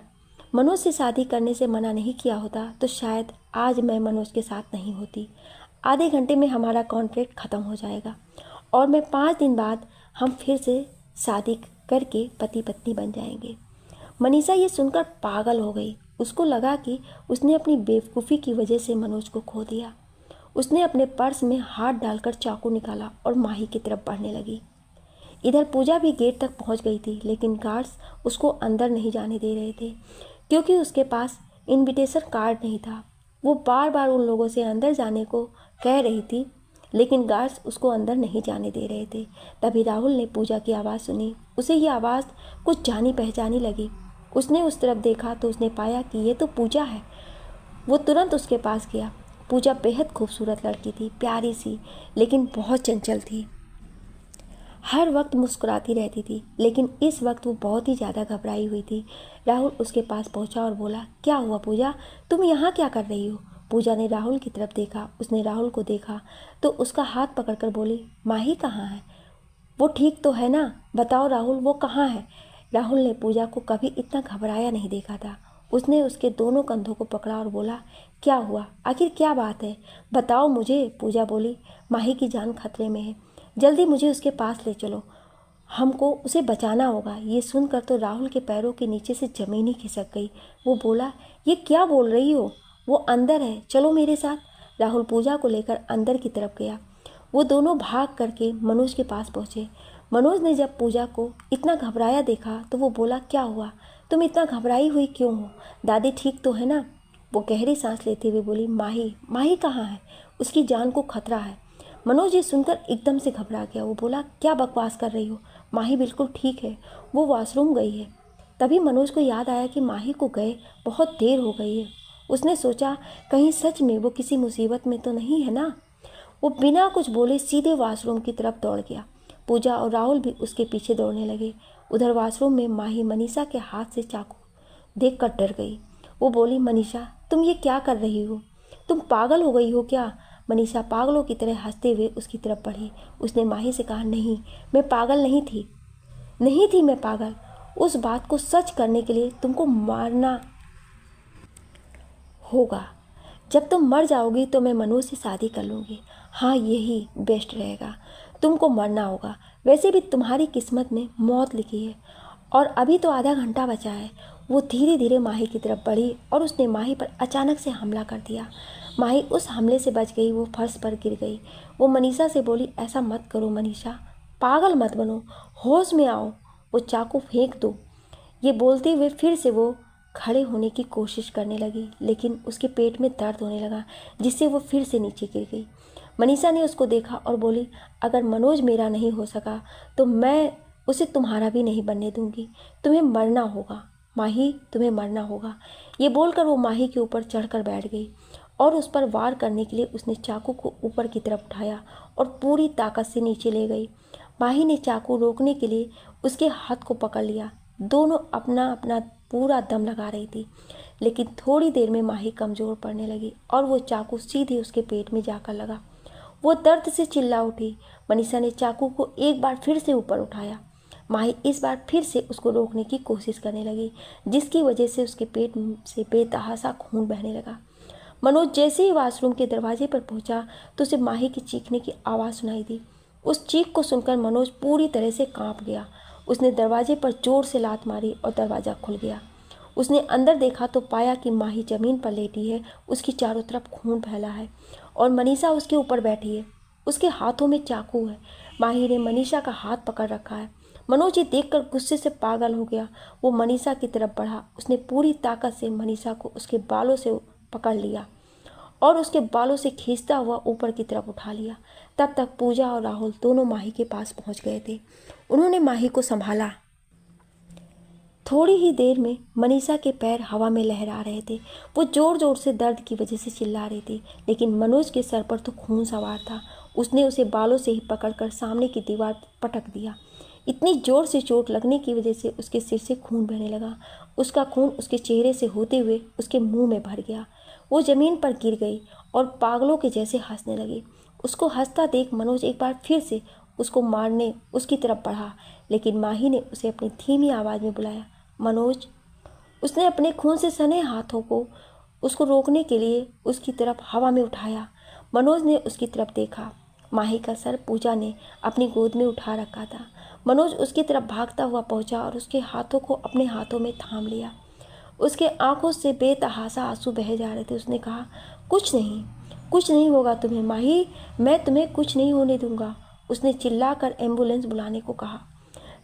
मनोज से शादी करने से मना नहीं किया होता तो शायद आज मैं मनोज के साथ नहीं होती। आधे घंटे में हमारा कॉन्ट्रैक्ट ख़त्म हो जाएगा और मैं 5 दिन बाद हम फिर से शादी करके पति पत्नी बन जाएंगे। मनीषा ये सुनकर पागल हो गई। उसको लगा कि उसने अपनी बेवकूफ़ी की वजह से मनोज को खो दिया। उसने अपने पर्स में हाथ डालकर चाकू निकाला और माही की तरफ बढ़ने लगी। इधर पूजा भी गेट तक पहुंच गई थी, लेकिन गार्ड्स उसको अंदर नहीं जाने दे रहे थे क्योंकि उसके पास इनविटेशन कार्ड नहीं था। वो बार बार उन लोगों से अंदर जाने को कह रही थी, लेकिन गार्ड्स उसको अंदर नहीं जाने दे रहे थे। तभी राहुल ने पूजा की आवाज़ सुनी। उसे ये आवाज़ कुछ जानी पहचानी लगी। उसने उस तरफ देखा तो उसने पाया कि ये तो पूजा है। वो तुरंत उसके पास गया। पूजा बेहद खूबसूरत लड़की थी, प्यारी सी, लेकिन बहुत चंचल थी। हर वक्त मुस्कुराती रहती थी, लेकिन इस वक्त वो बहुत ही ज़्यादा घबराई हुई थी। राहुल उसके पास पहुंचा और बोला, क्या हुआ पूजा, तुम यहाँ क्या कर रही हो? पूजा ने राहुल की तरफ देखा। उसने राहुल को देखा तो उसका हाथ पकड़कर बोली, माही कहाँ है? वो ठीक तो है ना? बताओ राहुल, वो कहाँ है? राहुल ने पूजा को कभी इतना घबराया नहीं देखा था। उसने उसके दोनों कंधों को पकड़ा और बोला, क्या हुआ? आखिर क्या बात है? बताओ मुझे। पूजा बोली, माही की जान खतरे में है, जल्दी मुझे उसके पास ले चलो, हमको उसे बचाना होगा। ये सुनकर तो राहुल के पैरों के नीचे से ज़मीन ही खिसक गई। वो बोला, ये क्या बोल रही हो? वो अंदर है, चलो मेरे साथ। राहुल पूजा को लेकर अंदर की तरफ गया। वो दोनों भाग करके मनोज के पास पहुँचे। मनोज ने जब पूजा को इतना घबराया देखा तो वो बोला, क्या हुआ? तुम इतना घबराई हुई क्यों हो? दादी ठीक तो है ना? वो गहरी सांस लेते हुए बोली, माही, माही कहाँ है? उसकी जान को खतरा है। मनोज ये सुनकर एकदम से घबरा गया। वो बोला, क्या बकवास कर रही हो? माही बिल्कुल ठीक है, वो वॉशरूम गई है। तभी मनोज को याद आया कि माही को गए बहुत देर हो गई है। उसने सोचा, कहीं सच में वो किसी मुसीबत में तो नहीं है ना? वो बिना कुछ बोले सीधे वॉशरूम की तरफ दौड़ गया। पूजा और राहुल भी उसके पीछे दौड़ने लगे। उधर वॉशरूम में माही मनीषा के हाथ से चाकू देखकर डर गई। वो बोली, मनीषा, तुम ये क्या कर रही हो? तुम पागल हो गई हो क्या? मनीषा पागलों की तरह हंसते हुए उसकी तरफ बढ़ी। उसने माही से कहा, नहीं, मैं पागल नहीं थी मैं पागल। उस बात को सच करने के लिए तुमको मारना होगा। जब तुम मर जाओगी तो मैं मनोज से शादी कर लूँगी। हाँ, यही बेस्ट रहेगा। तुमको मरना होगा। वैसे भी तुम्हारी किस्मत में मौत लिखी है और अभी तो आधा घंटा बचा है। वो धीरे धीरे माही की तरफ बढ़ी और उसने माही पर अचानक से हमला कर दिया। माही उस हमले से बच गई। वो फर्श पर गिर गई। वो मनीषा से बोली, ऐसा मत करो मनीषा, पागल मत बनो, होश में आओ, वो चाकू फेंक दो। ये बोलते हुए फिर से वो खड़े होने की कोशिश करने लगी, लेकिन उसके पेट में दर्द होने लगा, जिससे वो फिर से नीचे गिर गई। मनीषा ने उसको देखा और बोली, अगर मनोज मेरा नहीं हो सका तो मैं उसे तुम्हारा भी नहीं बनने दूंगी। तुम्हें मरना होगा माही, तुम्हें मरना होगा। ये बोलकर वो माही के ऊपर चढ़कर बैठ गई और उस पर वार करने के लिए उसने चाकू को ऊपर की तरफ उठाया और पूरी ताकत से नीचे ले गई। माही ने चाकू रोकने के लिए उसके हाथ को पकड़ लिया। दोनों अपना अपना पूरा दम लगा रही थी, लेकिन थोड़ी देर में माही कमज़ोर पड़ने लगी और वो चाकू सीधे उसके पेट में जाकर लगा। वो दर्द से चिल्ला उठी। मनीषा ने चाकू को एक बार फिर से ऊपर उठाया। माही इस बार फिर से उसको रोकने की कोशिश करने लगी, जिसकी वजह से उसके पेट से बेतहासा खून बहने लगा। मनोज जैसे ही वॉशरूम के दरवाजे पर पहुंचा तो उसे माही की चीखने की आवाज़ सुनाई दी। उस चीख को सुनकर मनोज पूरी तरह से कांप गया। उसने दरवाजे पर जोर से लात मारी और दरवाज़ा खुल गया। उसने अंदर देखा तो पाया कि माही ज़मीन पर लेटी है, उसकी चारों तरफ खून फैला है और मनीषा उसके ऊपर बैठी है। उसके हाथों में चाकू है। माही ने मनीषा का हाथ पकड़ रखा है। मनोज ये देखकर गुस्से से पागल हो गया। वो मनीषा की तरफ बढ़ा। उसने पूरी ताकत से मनीषा को उसके बालों से पकड़ लिया और उसके बालों से खींचता हुआ ऊपर की तरफ उठा लिया। तब तक पूजा और राहुल दोनों माही के पास पहुंच गए थे। उन्होंने माही को संभाला। थोड़ी ही देर में मनीषा के पैर हवा में लहरा रहे थे। वो जोर जोर से दर्द की वजह से चिल्ला रही थी, लेकिन मनोज के सर पर तो खून सवार था। उसने उसे बालों से ही पकड़कर सामने की दीवार पर पटक दिया। इतनी जोर से चोट लगने की वजह से उसके सिर से खून बहने लगा। उसका खून उसके चेहरे से होते हुए उसके मुंह में भर गया। वो ज़मीन पर गिर गई और पागलों के जैसे हंसने लगी। उसको हंसता देख मनोज एक बार फिर से उसको मारने उसकी तरफ बढ़ा, लेकिन माही ने उसे अपनी धीमी आवाज़ में बुलाया, मनोज। उसने अपने खून से सने हाथों को उसको रोकने के लिए उसकी तरफ हवा में उठाया। मनोज ने उसकी तरफ देखा। माही का सर पूजा ने अपनी गोद में उठा रखा था। मनोज उसकी तरफ भागता हुआ पहुंचा और उसके हाथों को अपने हाथों में थाम लिया। उसके आंखों से बेतहासा आंसू बह जा रहे थे। उसने कहा, कुछ नहीं होगा तुम्हें माही, मैं तुम्हें कुछ नहीं होने दूंगा। उसने चिल्लाकर एम्बुलेंस बुलाने को कहा।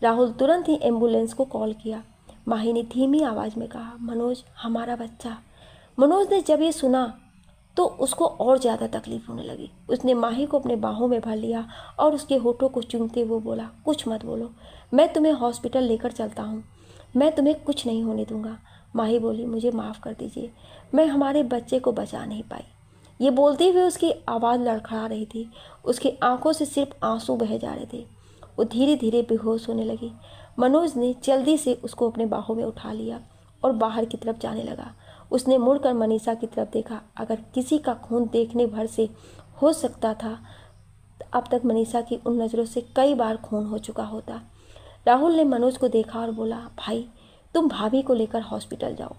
राहुल तुरंत ही एम्बुलेंस को कॉल किया। माही ने धीमी आवाज़ में कहा, मनोज, हमारा बच्चा। मनोज ने जब ये सुना तो उसको और ज़्यादा तकलीफ होने लगी। उसने माही को अपने बाहों में भर लिया और उसके होठों को चूमते हुए बोला, कुछ मत बोलो, मैं तुम्हें हॉस्पिटल लेकर चलता हूँ, मैं तुम्हें कुछ नहीं होने दूंगा। माही बोली, मुझे माफ़ कर दीजिए, मैं हमारे बच्चे को बचा नहीं पाई। ये बोलते हुए उसकी आवाज़ लड़खड़ा रही थी, उसकी आंखों से सिर्फ आंसू बहे जा रहे थे। वो धीरे धीरे बेहोश होने लगी। मनोज ने जल्दी से उसको अपने बाहों में उठा लिया और बाहर की तरफ जाने लगा। उसने मुड़कर मनीषा की तरफ देखा। अगर किसी का खून देखने भर से हो सकता था, अब तक मनीषा की उन नज़रों से कई बार खून हो चुका होता। राहुल ने मनोज को देखा और बोला, भाई तुम भाभी को लेकर हॉस्पिटल जाओ,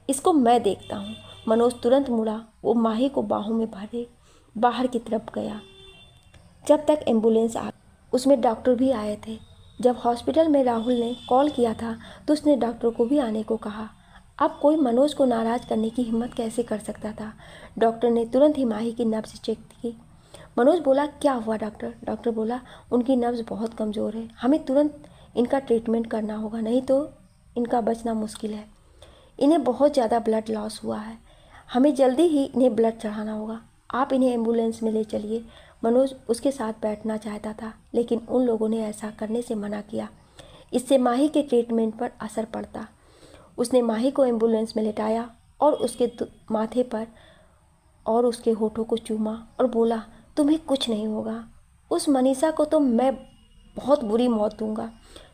इसको मैं देखता हूँ। मनोज तुरंत मुड़ा। वो माही को बाहों में भरे बाहर की तरफ गया। जब तक एम्बुलेंस आ, उसमें डॉक्टर भी आए थे। जब हॉस्पिटल में राहुल ने कॉल किया था तो उसने डॉक्टर को भी आने को कहा। अब कोई मनोज को नाराज़ करने की हिम्मत कैसे कर सकता था। डॉक्टर ने तुरंत ही माही की नब्ज़ चेक की। मनोज बोला, क्या हुआ डॉक्टर? डॉक्टर बोला, उनकी नब्ज़ बहुत कमज़ोर है, हमें तुरंत इनका ट्रीटमेंट करना होगा, नहीं तो इनका बचना मुश्किल है। इन्हें बहुत ज़्यादा ब्लड लॉस हुआ है, हमें जल्दी ही इन्हें ब्लड चढ़ाना होगा, आप इन्हें एम्बुलेंस में ले चलिए। मनोज उसके साथ बैठना चाहता था, लेकिन उन लोगों ने ऐसा करने से मना किया। इससे माही के ट्रीटमेंट पर असर पड़ता। उसने माही को एम्बुलेंस में लेटाया और उसके माथे पर और उसके होठों को चूमा और बोला, तुम्हें कुछ नहीं होगा। उस मनीषा को तो मैं बहुत बुरी मौत दूंगा,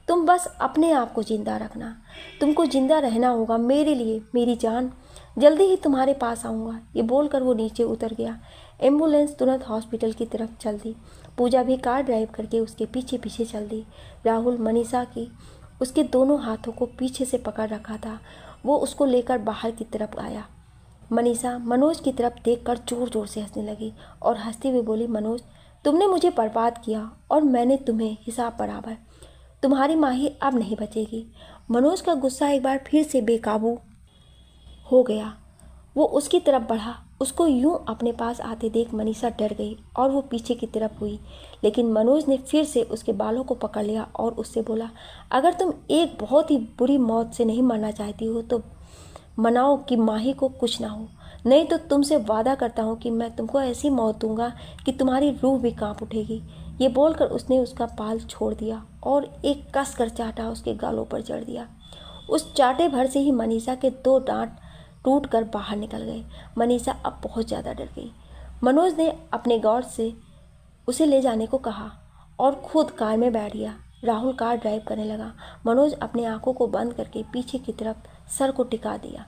तुम बस अपने आप को जिंदा रखना, तुमको जिंदा रहना होगा मेरे लिए, मेरी जान, जल्दी ही तुम्हारे पास आऊँगा। ये बोलकर वो नीचे उतर गया। एम्बुलेंस तुरंत हॉस्पिटल की तरफ चल दी। पूजा भी कार ड्राइव करके उसके पीछे पीछे चल दी। राहुल मनीषा की उसके दोनों हाथों को पीछे से पकड़ रखा था। वो उसको लेकर बाहर की तरफ आया। मनीषा मनोज की तरफ देखकर जोर जोर से हंसने लगी और हंसती हुई बोली, मनोज तुमने मुझे बर्बाद किया और मैंने तुम्हें हिसाब बराबर। तुम्हारी माही अब नहीं बचेगी। मनोज का गुस्सा एक बार फिर से बेकाबू हो गया। वो उसकी तरफ बढ़ा। उसको यूं अपने पास आते देख मनीषा डर गई और वो पीछे की तरफ हुई, लेकिन मनोज ने फिर से उसके बालों को पकड़ लिया और उससे बोला, अगर तुम एक बहुत ही बुरी मौत से नहीं मरना चाहती हो तो मनाओ कि माही को कुछ ना हो, नहीं तो तुमसे वादा करता हूँ कि मैं तुमको ऐसी मौत दूंगा कि तुम्हारी रूह भी कांप उठेगी। ये बोलकर उसने उसका पाल छोड़ दिया और एक कस कर चाटा उसके गालों पर जड़ दिया। उस चाटे भर से ही मनीषा के 2 दांत टूट कर बाहर निकल गए। मनीषा अब बहुत ज़्यादा डर गई। मनोज ने अपने गौर से उसे ले जाने को कहा और खुद कार में बैठ गया। राहुल कार ड्राइव करने लगा। मनोज अपनी आंखों को बंद करके पीछे की तरफ सर को टिका दिया।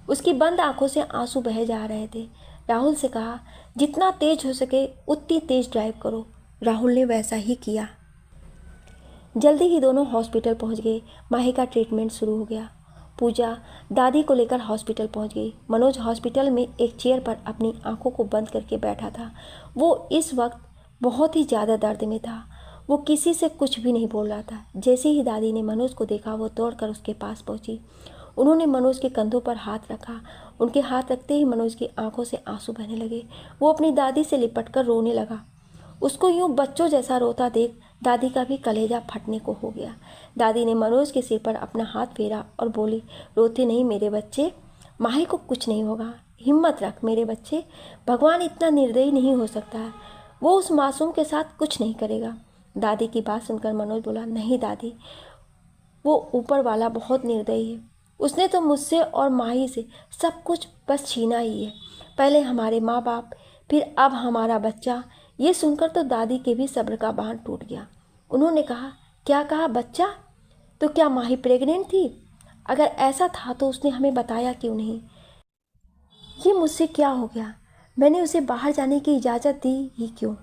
उसकी बंद आंखों से आंसू बहे जा रहे थे। राहुल से कहा, जितना तेज हो सके उतनी तेज ड्राइव करो। राहुल ने वैसा ही किया। जल्दी ही दोनों हॉस्पिटल पहुंच गए। माही का ट्रीटमेंट शुरू हो गया। पूजा दादी को लेकर हॉस्पिटल पहुंच गई। मनोज हॉस्पिटल में एक चेयर पर अपनी आंखों को बंद करके बैठा था। वो इस वक्त बहुत ही ज़्यादा दर्द में था। वो किसी से कुछ भी नहीं बोल रहा था। जैसे ही दादी ने मनोज को देखा, वो दौड़कर उसके पास पहुंची। उन्होंने मनोज के कंधों पर हाथ रखा। उनके हाथ रखते ही मनोज की आंखों से आंसू बहने लगे। वो अपनी दादी से लिपटकर रोने लगा। उसको यूं बच्चों जैसा रोता देख दादी का भी कलेजा फटने को हो गया। दादी ने मनोज के सिर पर अपना हाथ फेरा और बोली, रोते नहीं मेरे बच्चे, माही को कुछ नहीं होगा, हिम्मत रख मेरे बच्चे, भगवान इतना निर्दयी नहीं हो सकता है, वो उस मासूम के साथ कुछ नहीं करेगा। दादी की बात सुनकर मनोज बोला, नहीं दादी, वो ऊपर वाला बहुत निर्दयी है, उसने तो मुझसे और माही से सब कुछ बस छीना ही है, पहले हमारे माँ बाप, फिर अब हमारा बच्चा। ये सुनकर तो दादी के भी सब्र का बांध टूट गया। उन्होंने कहा, क्या कहा बच्चा? तो क्या माही प्रेग्नेंट थी? अगर ऐसा था तो उसने हमें बताया क्यों नहीं? ये मुझसे क्या हो गया? मैंने उसे बाहर जाने की इजाज़त दी ही क्यों?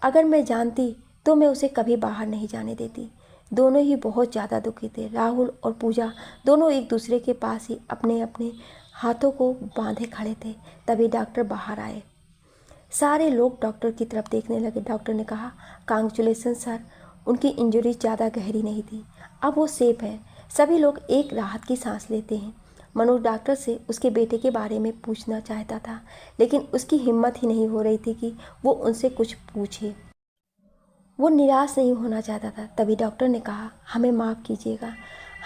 अगर मैं जानती तो मैं उसे कभी बाहर नहीं जाने देती। दोनों ही बहुत ज़्यादा दुखी थे। राहुल और पूजा दोनों एक दूसरे के पास ही अपने अपने हाथों को बांधे खड़े थे। तभी डॉक्टर बाहर आए। सारे लोग डॉक्टर की तरफ देखने लगे। डॉक्टर ने कहा, कांग्रेचुलेसन सर, उनकी इंजरी ज़्यादा गहरी नहीं थी, अब वो सेफ है। सभी लोग एक राहत की सांस लेते हैं। मनोज डॉक्टर से उसके बेटे के बारे में पूछना चाहता था, लेकिन उसकी हिम्मत ही नहीं हो रही थी कि वो उनसे कुछ पूछे। वो निराश नहीं होना चाहता था। तभी डॉक्टर ने कहा, हमें माफ़ कीजिएगा,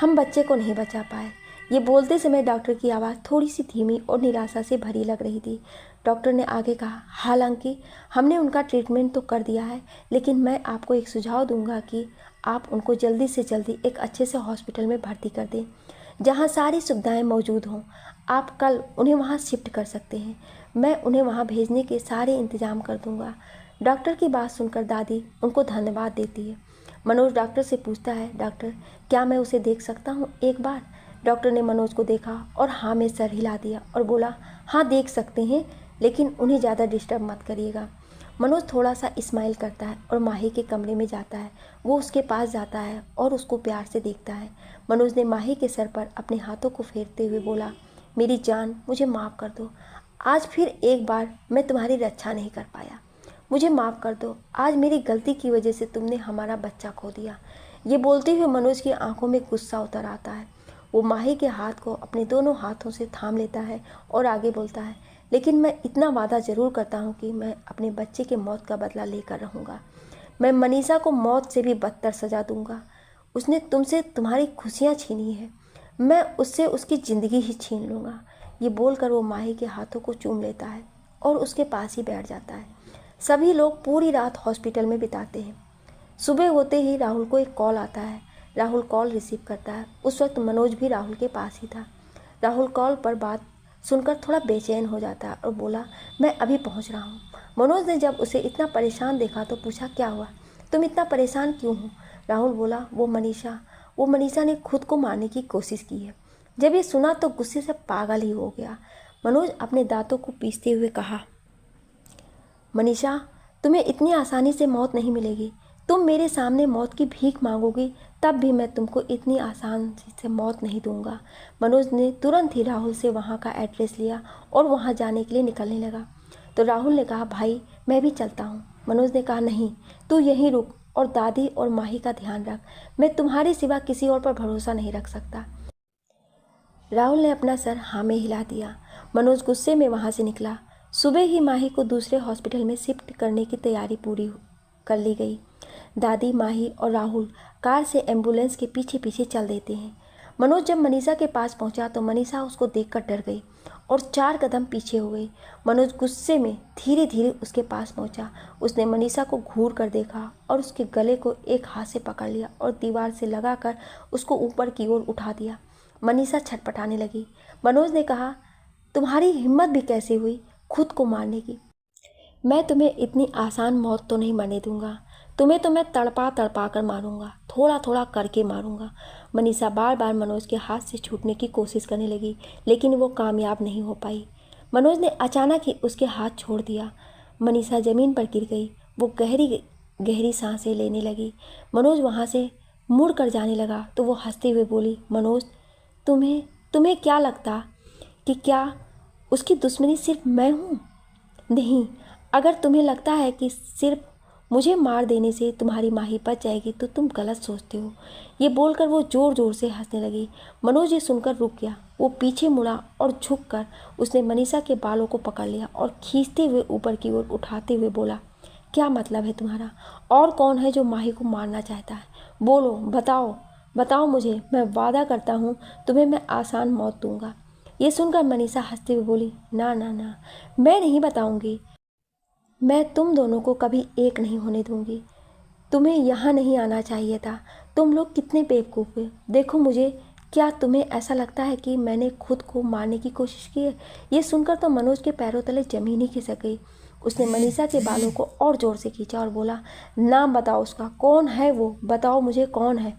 हम बच्चे को नहीं बचा पाए, ये बोलते समय डॉक्टर की आवाज़ थोड़ी सी धीमी और निराशा से भरी लग रही थी। डॉक्टर ने आगे कहा, हालांकि हमने उनका ट्रीटमेंट तो कर दिया है, लेकिन मैं आपको एक सुझाव दूंगा कि आप उनको जल्दी से जल्दी एक अच्छे से हॉस्पिटल में भर्ती कर दें, जहां सारी सुविधाएं मौजूद हों। आप कल उन्हें वहां शिफ्ट कर सकते हैं। मैं उन्हें वहां भेजने के सारे इंतजाम कर दूंगा। डॉक्टर की बात सुनकर दादी उनको धन्यवाद देती है। मनोज डॉक्टर से पूछता है, डॉक्टर क्या मैं उसे देख सकता हूँ एक बार? डॉक्टर ने मनोज को देखा और हाँ में सर हिला दिया और बोला, हाँ देख सकते हैं, लेकिन उन्हें ज़्यादा डिस्टर्ब मत करिएगा। मनोज थोड़ा सा स्माइल करता है और माही के कमरे में जाता है। वो उसके पास जाता है और उसको प्यार से देखता है। मनोज ने माही के सर पर अपने हाथों को फेरते हुए बोला, मेरी जान, मुझे माफ़ कर दो। आज फिर एक बार मैं तुम्हारी रक्षा नहीं कर पाया। मुझे माफ़ कर दो। आज मेरी गलती की वजह से तुमने हमारा बच्चा खो दिया। ये बोलते हुए मनोज की आंखों में गुस्सा उतर आता है। वो माही के हाथ को अपने दोनों हाथों से थाम लेता है और आगे बोलता है, लेकिन मैं इतना वादा ज़रूर करता हूँ कि मैं अपने बच्चे के मौत का बदला लेकर रहूँगा। मैं मनीषा को मौत से भी बदतर सजा दूँगा। उसने तुमसे तुम्हारी खुशियाँ छीनी है, मैं उससे उसकी ज़िंदगी ही छीन लूँगा। ये बोलकर वो माही के हाथों को चूम लेता है और उसके पास ही बैठ जाता है। सभी लोग पूरी रात हॉस्पिटल में बिताते हैं। सुबह होते ही राहुल को एक कॉल आता है। राहुल कॉल रिसीव करता है। उस वक्त मनोज भी राहुल के पास ही था। राहुल कॉल पर बात सुनकर थोड़ा बेचैन हो जाता है और बोला, मैं अभी पहुंच रहा हूं। मनोज ने जब उसे इतना परेशान देखा तो पूछा, क्या हुआ, तुम इतना परेशान क्यों हो? राहुल बोला, वो मनीषा ने खुद को मारने की कोशिश की है। जब ये सुना तो गुस्से से पागल ही हो गया। मनोज अपने दांतों को पीसते हुए कहा, मनीषा, तुम्हें इतनी आसानी से मौत नहीं मिलेगी। तुम मेरे सामने मौत की भीख मांगोगी, तब भी मैं तुमको इतनी आसान से मौत नहीं दूंगा। मनोज ने तुरंत ही राहुल से वहाँ का एड्रेस लिया और वहाँ जाने के लिए निकलने लगा। तो राहुल ने कहा, भाई मैं भी चलता हूँ। मनोज ने कहा, नहीं, तू यहीं रुक और दादी और माही का ध्यान रख। मैं तुम्हारे सिवा किसी और पर भरोसा नहीं रख सकता। राहुल ने अपना सर हाँ में हिला दिया। मनोज गुस्से में वहाँ से निकला। सुबह ही माही को दूसरे हॉस्पिटल में शिफ्ट करने की तैयारी पूरी कर ली गई। दादी, माही और राहुल कार से एम्बुलेंस के पीछे पीछे चल देते हैं। मनोज जब मनीषा के पास पहुंचा तो मनीषा उसको देखकर डर गई और 4 कदम पीछे हो गई। मनोज गुस्से में धीरे धीरे उसके पास पहुंचा। उसने मनीषा को घूर कर देखा और उसके गले को एक हाथ से पकड़ लिया और दीवार से लगाकर उसको ऊपर की ओर उठा दिया। मनीषा छटपटाने लगी। मनोज ने कहा, तुम्हारी हिम्मत भी कैसे हुई खुद को मारने की? मैं तुम्हें इतनी आसान मौत तो नहीं मरने दूंगा। तुम्हें तो मैं तड़पा तड़पा कर मारूंगा, थोड़ा थोड़ा करके मारूंगा। मनीषा बार बार मनोज के हाथ से छूटने की कोशिश करने लगी, लेकिन वो कामयाब नहीं हो पाई। मनोज ने अचानक ही उसके हाथ छोड़ दिया। मनीषा ज़मीन पर गिर गई। वो गहरी गहरी सांसें लेने लगी। मनोज वहाँ से मुड़ कर जाने लगा तो वो हंसते हुए बोली, मनोज, तुम्हें क्या लगता कि क्या उसकी दुश्मनी सिर्फ मैं हूँ? नहीं, अगर तुम्हें लगता है कि सिर्फ मुझे मार देने से तुम्हारी माही बच जाएगी तो तुम गलत सोचते हो। ये बोलकर वो ज़ोर ज़ोर से हंसने लगी। मनोज ये सुनकर रुक गया। वो पीछे मुड़ा और झुककर उसने मनीषा के बालों को पकड़ लिया और खींचते हुए ऊपर की ओर उठाते हुए बोला, क्या मतलब है तुम्हारा? और कौन है जो माही को मारना चाहता है? बोलो, बताओ मुझे। मैं वादा करता हूँ तुम्हें मैं आसान मौत दूंगा। ये सुनकर मनीषा हंसते हुए बोली, ना ना ना, मैं नहीं बताऊंगी। मैं तुम दोनों को कभी एक नहीं होने दूंगी। तुम्हें यहाँ नहीं आना चाहिए था। तुम लोग कितने बेवकूफ़ हो। देखो मुझे, क्या तुम्हें ऐसा लगता है कि मैंने खुद को मारने की कोशिश की है? ये सुनकर तो मनोज के पैरों तले ज़मीन ही खिसक गई। उसने मनीषा के बालों को और ज़ोर से खींचा और बोला, नाम बताओ उसका, कौन है वो? बताओ मुझे कौन है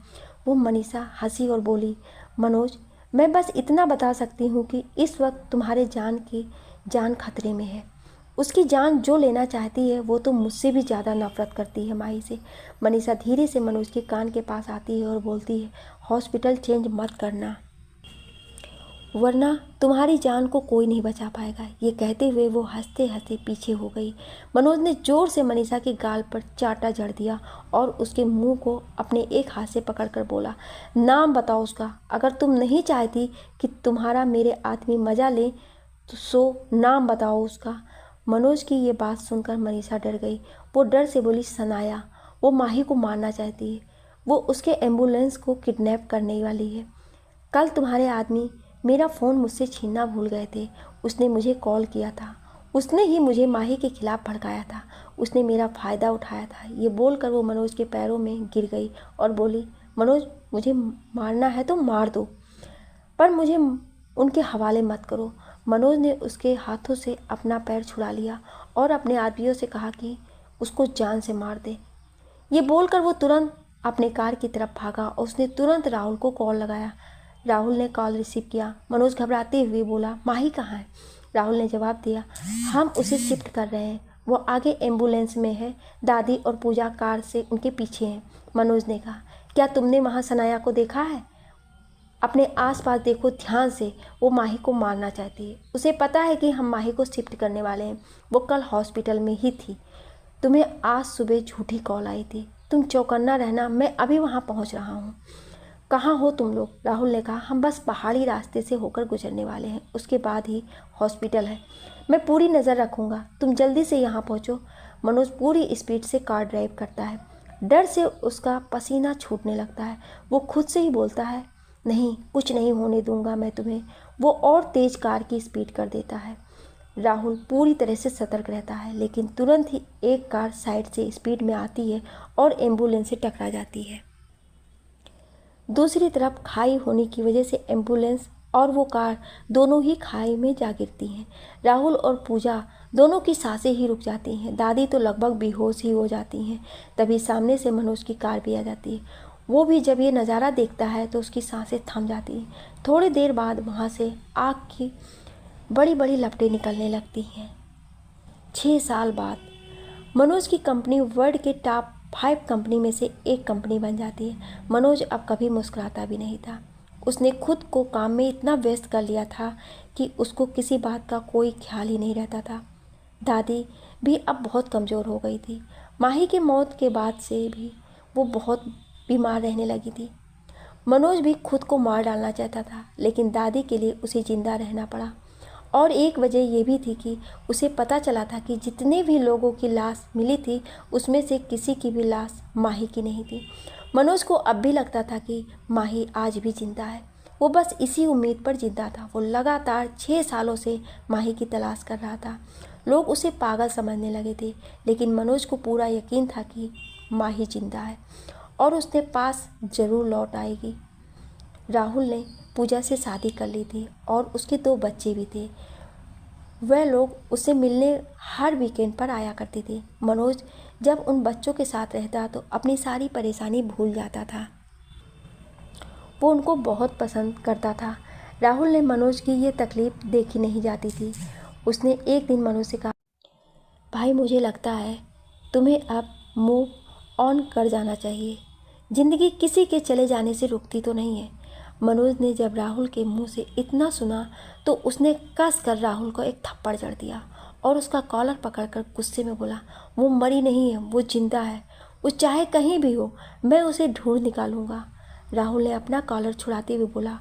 वो? मनीषा हंसी और बोली, मनोज, मैं बस इतना बता सकती हूँ कि इस वक्त तुम्हारे जान खतरे में है। उसकी जान जो लेना चाहती है वो तो मुझसे भी ज़्यादा नफरत करती है माही से। मनीषा धीरे से मनोज के कान के पास आती है और बोलती है, हॉस्पिटल चेंज मत करना, वरना तुम्हारी जान को कोई नहीं बचा पाएगा। ये कहते हुए वो हंसते हंसते पीछे हो गई। मनोज ने जोर से मनीषा के गाल पर चाटा जड़ दिया और उसके मुंह को अपने एक हाथ से पकड़कर बोला, नाम बताओ उसका। अगर तुम नहीं चाहती कि तुम्हारा मेरे आदमी मजा ले तो सो नाम बताओ उसका। मनोज की ये बात सुनकर मनीषा डर गई। वो डर से बोली, सनाया, वो माही को मारना चाहती है। वो उसके एम्बुलेंस को किडनैप करने वाली है। कल तुम्हारे आदमी मेरा फ़ोन मुझसे छीनना भूल गए थे। उसने मुझे कॉल किया था, उसने ही मुझे माही के खिलाफ़ भड़काया था, उसने मेरा फ़ायदा उठाया था। ये बोलकर वो मनोज के पैरों में गिर गई और बोली, मनोज, मुझे मारना है तो मार दो, पर मुझे उनके हवाले मत करो। मनोज ने उसके हाथों से अपना पैर छुड़ा लिया और अपने आदमियों से कहा कि उसको जान से मार दे। ये बोलकर वो तुरंत अपने कार की तरफ भागा और उसने तुरंत राहुल को कॉल लगाया। राहुल ने कॉल रिसीव किया। मनोज घबराते हुए बोला, माही कहाँ है? राहुल ने जवाब दिया, हम उसे शिफ्ट कर रहे हैं, वो आगे एम्बुलेंस में है, दादी और पूजा कार से उनके पीछे हैं। मनोज ने कहा, क्या तुमने वहाँ सनाया को देखा है? अपने आसपास देखो ध्यान से, वो माही को मारना चाहती है। उसे पता है कि हम माही को शिफ्ट करने वाले हैं। वो कल हॉस्पिटल में ही थी। तुम्हें आज सुबह झूठी कॉल आई थी। तुम चौकन्ना रहना, मैं अभी वहाँ पहुँच रहा हूँ। कहाँ हो तुम लोग? राहुल ने कहा, हम बस पहाड़ी रास्ते से होकर गुजरने वाले हैं, उसके बाद ही हॉस्पिटल है। मैं पूरी नज़र रखूँगा, तुम जल्दी से यहाँ पहुँचो। मनोज पूरी स्पीड से कार ड्राइव करता है। डर से उसका पसीना छूटने लगता है। वो खुद से ही बोलता है, नहीं, कुछ नहीं होने दूंगा मैं तुम्हें। वो और तेज कार की स्पीड कर देता है। राहुल पूरी तरह से सतर्क रहता है, लेकिन तुरंत ही एक कार साइड से स्पीड में आती है और एम्बुलेंस से टकरा जाती है। दूसरी तरफ खाई होने की वजह से एम्बुलेंस और वो कार दोनों ही खाई में जा गिरती हैं। राहुल और पूजा दोनों की सांसें ही रुक जाती हैं। दादी तो लगभग बेहोश ही हो जाती हैं। तभी सामने से मनोज की कार भी आ जाती है। वो भी जब ये नज़ारा देखता है तो उसकी सांसें थम जाती हैं। थोड़ी देर बाद वहाँ से आग की बड़ी बड़ी लपटें निकलने लगती हैं। 6 साल बाद मनोज की कंपनी वर्ल्ड के टॉप 5 कंपनी में से एक कंपनी बन जाती है। मनोज अब कभी मुस्कुराता भी नहीं था। उसने खुद को काम में इतना व्यस्त कर लिया था कि उसको किसी बात का कोई ख्याल ही नहीं रहता था। दादी भी अब बहुत कमज़ोर हो गई थी। माही की मौत के बाद से भी वो बहुत बीमार रहने लगी थी। मनोज भी खुद को मार डालना चाहता था, लेकिन दादी के लिए उसे जिंदा रहना पड़ा। और एक वजह ये भी थी कि उसे पता चला था कि जितने भी लोगों की लाश मिली थी उसमें से किसी की भी लाश माही की नहीं थी। मनोज को अब भी लगता था कि माही आज भी जिंदा है। वो बस इसी उम्मीद पर जिंदा था। वो लगातार 6 सालों से माही की तलाश कर रहा था। लोग उसे पागल समझने लगे थे, लेकिन मनोज को पूरा यकीन था कि माही जिंदा है और उसके पास ज़रूर लौट आएगी। राहुल ने पूजा से शादी कर ली थी और उसके 2 बच्चे भी थे। वह लोग उससे मिलने हर वीकेंड पर आया करते थे। मनोज जब उन बच्चों के साथ रहता तो अपनी सारी परेशानी भूल जाता था। वो उनको बहुत पसंद करता था। राहुल ने मनोज की ये तकलीफ़ देखी नहीं जाती थी। उसने एक दिन मनोज से कहा, भाई, मुझे लगता है तुम्हें अब मूव ऑन कर जाना चाहिए। ज़िंदगी किसी के चले जाने से रुकती तो नहीं है। मनोज ने जब राहुल के मुंह से इतना सुना तो उसने कस कर राहुल को एक थप्पड़ जड़ दिया और उसका कॉलर पकड़कर गुस्से में बोला, वो मरी नहीं है, वो जिंदा है। वो चाहे कहीं भी हो, मैं उसे ढूंढ निकालूंगा। राहुल ने अपना कॉलर छुड़ाते हुए बोला,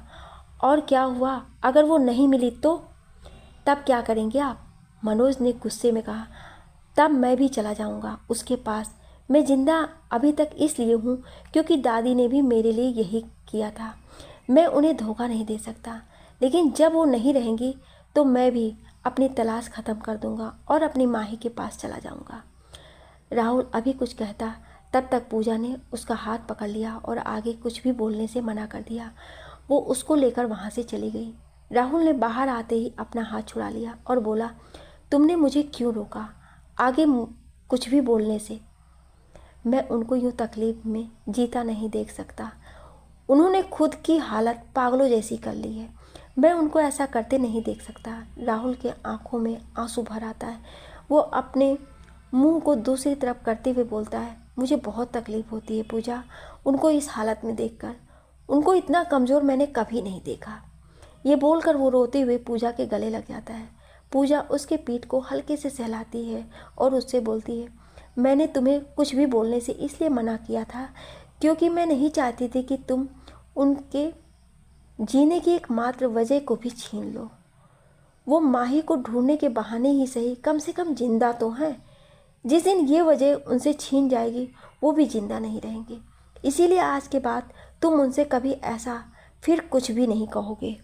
और क्या हुआ अगर वो नहीं मिली तो? तब क्या करेंगे आप? मनोज ने गुस्से में कहा, तब मैं भी चला जाऊंगा उसके पास। मैं जिंदा अभी तक इसलिए हूँ क्योंकि दादी ने भी मेरे लिए यही किया था। मैं उन्हें धोखा नहीं दे सकता, लेकिन जब वो नहीं रहेंगी तो मैं भी अपनी तलाश ख़त्म कर दूंगा और अपनी माही के पास चला जाऊंगा। राहुल अभी कुछ कहता, तब तक पूजा ने उसका हाथ पकड़ लिया और आगे कुछ भी बोलने से मना कर दिया। वो उसको लेकर वहाँ से चली गई। राहुल ने बाहर आते ही अपना हाथ छुड़ा लिया और बोला, तुमने मुझे क्यों रोका आगे कुछ भी बोलने से? मैं उनको यूँ तकलीफ़ में जीता नहीं देख सकता। उन्होंने खुद की हालत पागलों जैसी कर ली है। मैं उनको ऐसा करते नहीं देख सकता। राहुल के आंखों में आंसू भर आता है। वो अपने मुंह को दूसरी तरफ करते हुए बोलता है, मुझे बहुत तकलीफ़ होती है पूजा, उनको इस हालत में देखकर। उनको इतना कमज़ोर मैंने कभी नहीं देखा। ये बोलकर वो रोते हुए पूजा के गले लग जाता है। पूजा उसके पीठ को हल्के से सहलाती है और उससे बोलती है, मैंने तुम्हें कुछ भी बोलने से इसलिए मना किया था क्योंकि मैं नहीं चाहती थी कि तुम उनके जीने की एकमात्र वजह को भी छीन लो। वो माही को ढूंढने के बहाने ही सही, कम से कम जिंदा तो हैं। जिस दिन ये वजह उनसे छीन जाएगी वो भी जिंदा नहीं रहेंगे। इसीलिए आज के बाद तुम उनसे कभी ऐसा फिर कुछ भी नहीं कहोगे।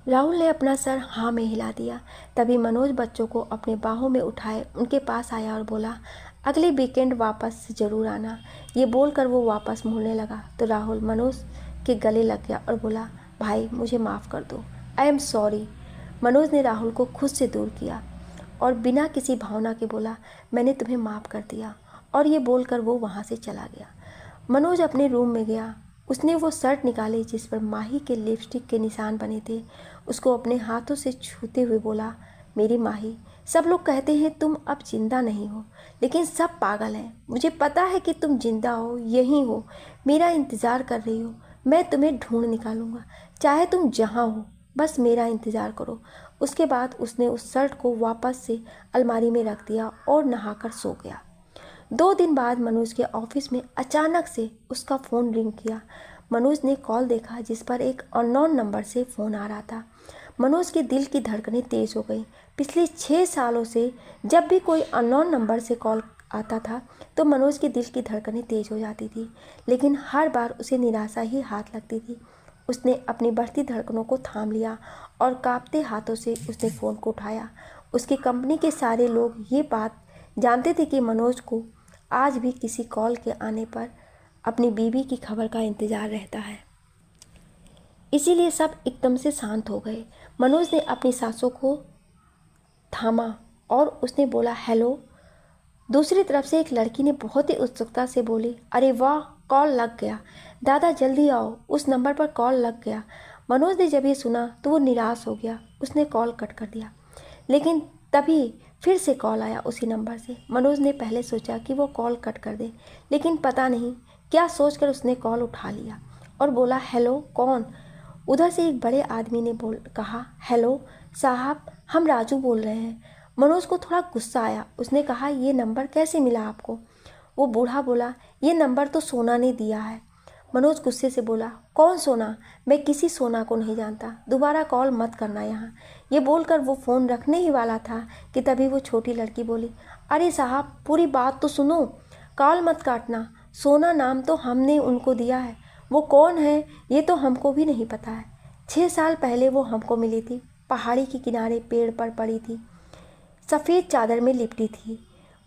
राहुल ने अपना सर हाँ में हिला दिया। तभी मनोज बच्चों को अपने बाहों में उठाए उनके पास आया और बोला, अगले वीकेंड वापस ज़रूर आना। ये बोलकर वो वापस मुड़ने लगा तो राहुल मनोज के गले लग गया और बोला, भाई मुझे माफ़ कर दो, आई एम सॉरी। मनोज ने राहुल को खुद से दूर किया और बिना किसी भावना के बोला, मैंने तुम्हें माफ़ कर दिया। और ये बोलकर वो वहाँ से चला गया। मनोज अपने रूम में गया। उसने वो शर्ट निकाली जिस पर माही के लिपस्टिक के निशान बने थे। उसको अपने हाथों से छूते हुए बोला, मेरी माही, सब लोग कहते हैं तुम अब जिंदा नहीं हो, लेकिन सब पागल हैं। मुझे पता है कि तुम जिंदा हो, यहीं हो, मेरा इंतज़ार कर रही हो। मैं तुम्हें ढूंढ निकालूंगा, चाहे तुम जहाँ हो, बस मेरा इंतज़ार करो। उसके बाद उसने उस शर्ट को वापस से अलमारी में रख दिया और नहाकर सो गया। 2 दिन बाद मनोज के ऑफिस में अचानक से उसका फ़ोन रिंग किया। मनोज ने कॉल देखा जिस पर एक अननोन नंबर से फ़ोन आ रहा था। मनोज के दिल की धड़कनें तेज़ हो गई। पिछले 6 सालों से जब भी कोई अननोन नंबर से कॉल आता था तो मनोज के दिल की धड़कनें तेज़ हो जाती थी, लेकिन हर बार उसे निराशा ही हाथ लगती थी। उसने अपनी बढ़ती धड़कनों को थाम लिया और कांपते हाथों से उसने फ़ोन को उठाया। उसकी कंपनी के सारे लोग ये बात जानते थे कि मनोज को आज भी किसी कॉल के आने पर अपनी बीवी की खबर का इंतज़ार रहता है। इसीलिए सब एकदम से शांत हो गए। मनोज ने अपनी सांसों को थामा और उसने बोला, हेलो। दूसरी तरफ से एक लड़की ने बहुत ही उत्सुकता से बोली, अरे वाह, कॉल लग गया। दादा जल्दी आओ, उस नंबर पर कॉल लग गया। मनोज ने जब ये सुना तो वो निराश हो गया। उसने कॉल कट कर दिया, लेकिन तभी फिर से कॉल आया उसी नंबर से। मनोज ने पहले सोचा कि वो कॉल कट कर दे, लेकिन पता नहीं क्या सोचकर उसने कॉल उठा लिया और बोला, हेलो, कौन? उधर से एक बड़े आदमी ने कहा, हेलो साहब, हम राजू बोल रहे हैं। मनोज को थोड़ा गुस्सा आया। उसने कहा, ये नंबर कैसे मिला आपको? वो बूढ़ा बोला, ये नंबर तो सोना ने दिया है। मनोज गुस्से से बोला, कौन सोना? मैं किसी सोना को नहीं जानता, दोबारा कॉल मत करना यहाँ। ये बोलकर वो फ़ोन रखने ही वाला था कि तभी वो छोटी लड़की बोली, अरे साहब, पूरी बात तो सुनो, कॉल मत काटना। सोना नाम तो हमने उनको दिया है, वो कौन है ये तो हमको भी नहीं पता है। 6 साल पहले वो हमको मिली थी, पहाड़ी के किनारे पेड़ पर पड़ी थी, सफ़ेद चादर में लिपटी थी।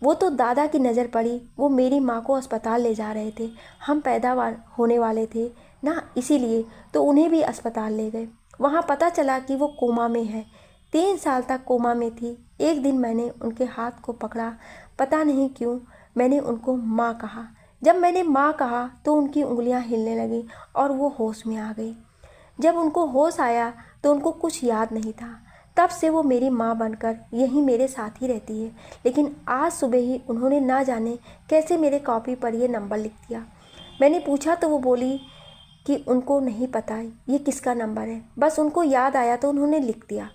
वो तो दादा की नज़र पड़ी, वो मेरी माँ को अस्पताल ले जा रहे थे। हम पैदावार होने वाले थे ना, इसीलिए तो उन्हें भी अस्पताल ले गए। वहाँ पता चला कि वो कोमा में है। 3 साल तक कोमा में थी। एक दिन मैंने उनके हाथ को पकड़ा, पता नहीं क्यों मैंने उनको माँ कहा। जब मैंने माँ कहा तो उनकी उंगलियाँ हिलने लगीं और वो होश में आ गई। जब उनको होश आया तो उनको कुछ याद नहीं था। तब से वो मेरी माँ बनकर यहीं मेरे साथ ही रहती है। लेकिन आज सुबह ही उन्होंने ना जाने कैसे मेरे कॉपी पर ये नंबर लिख दिया। मैंने पूछा तो वो बोली कि उनको नहीं पता ये किसका नंबर है, बस उनको याद आया तो उन्होंने लिख दिया।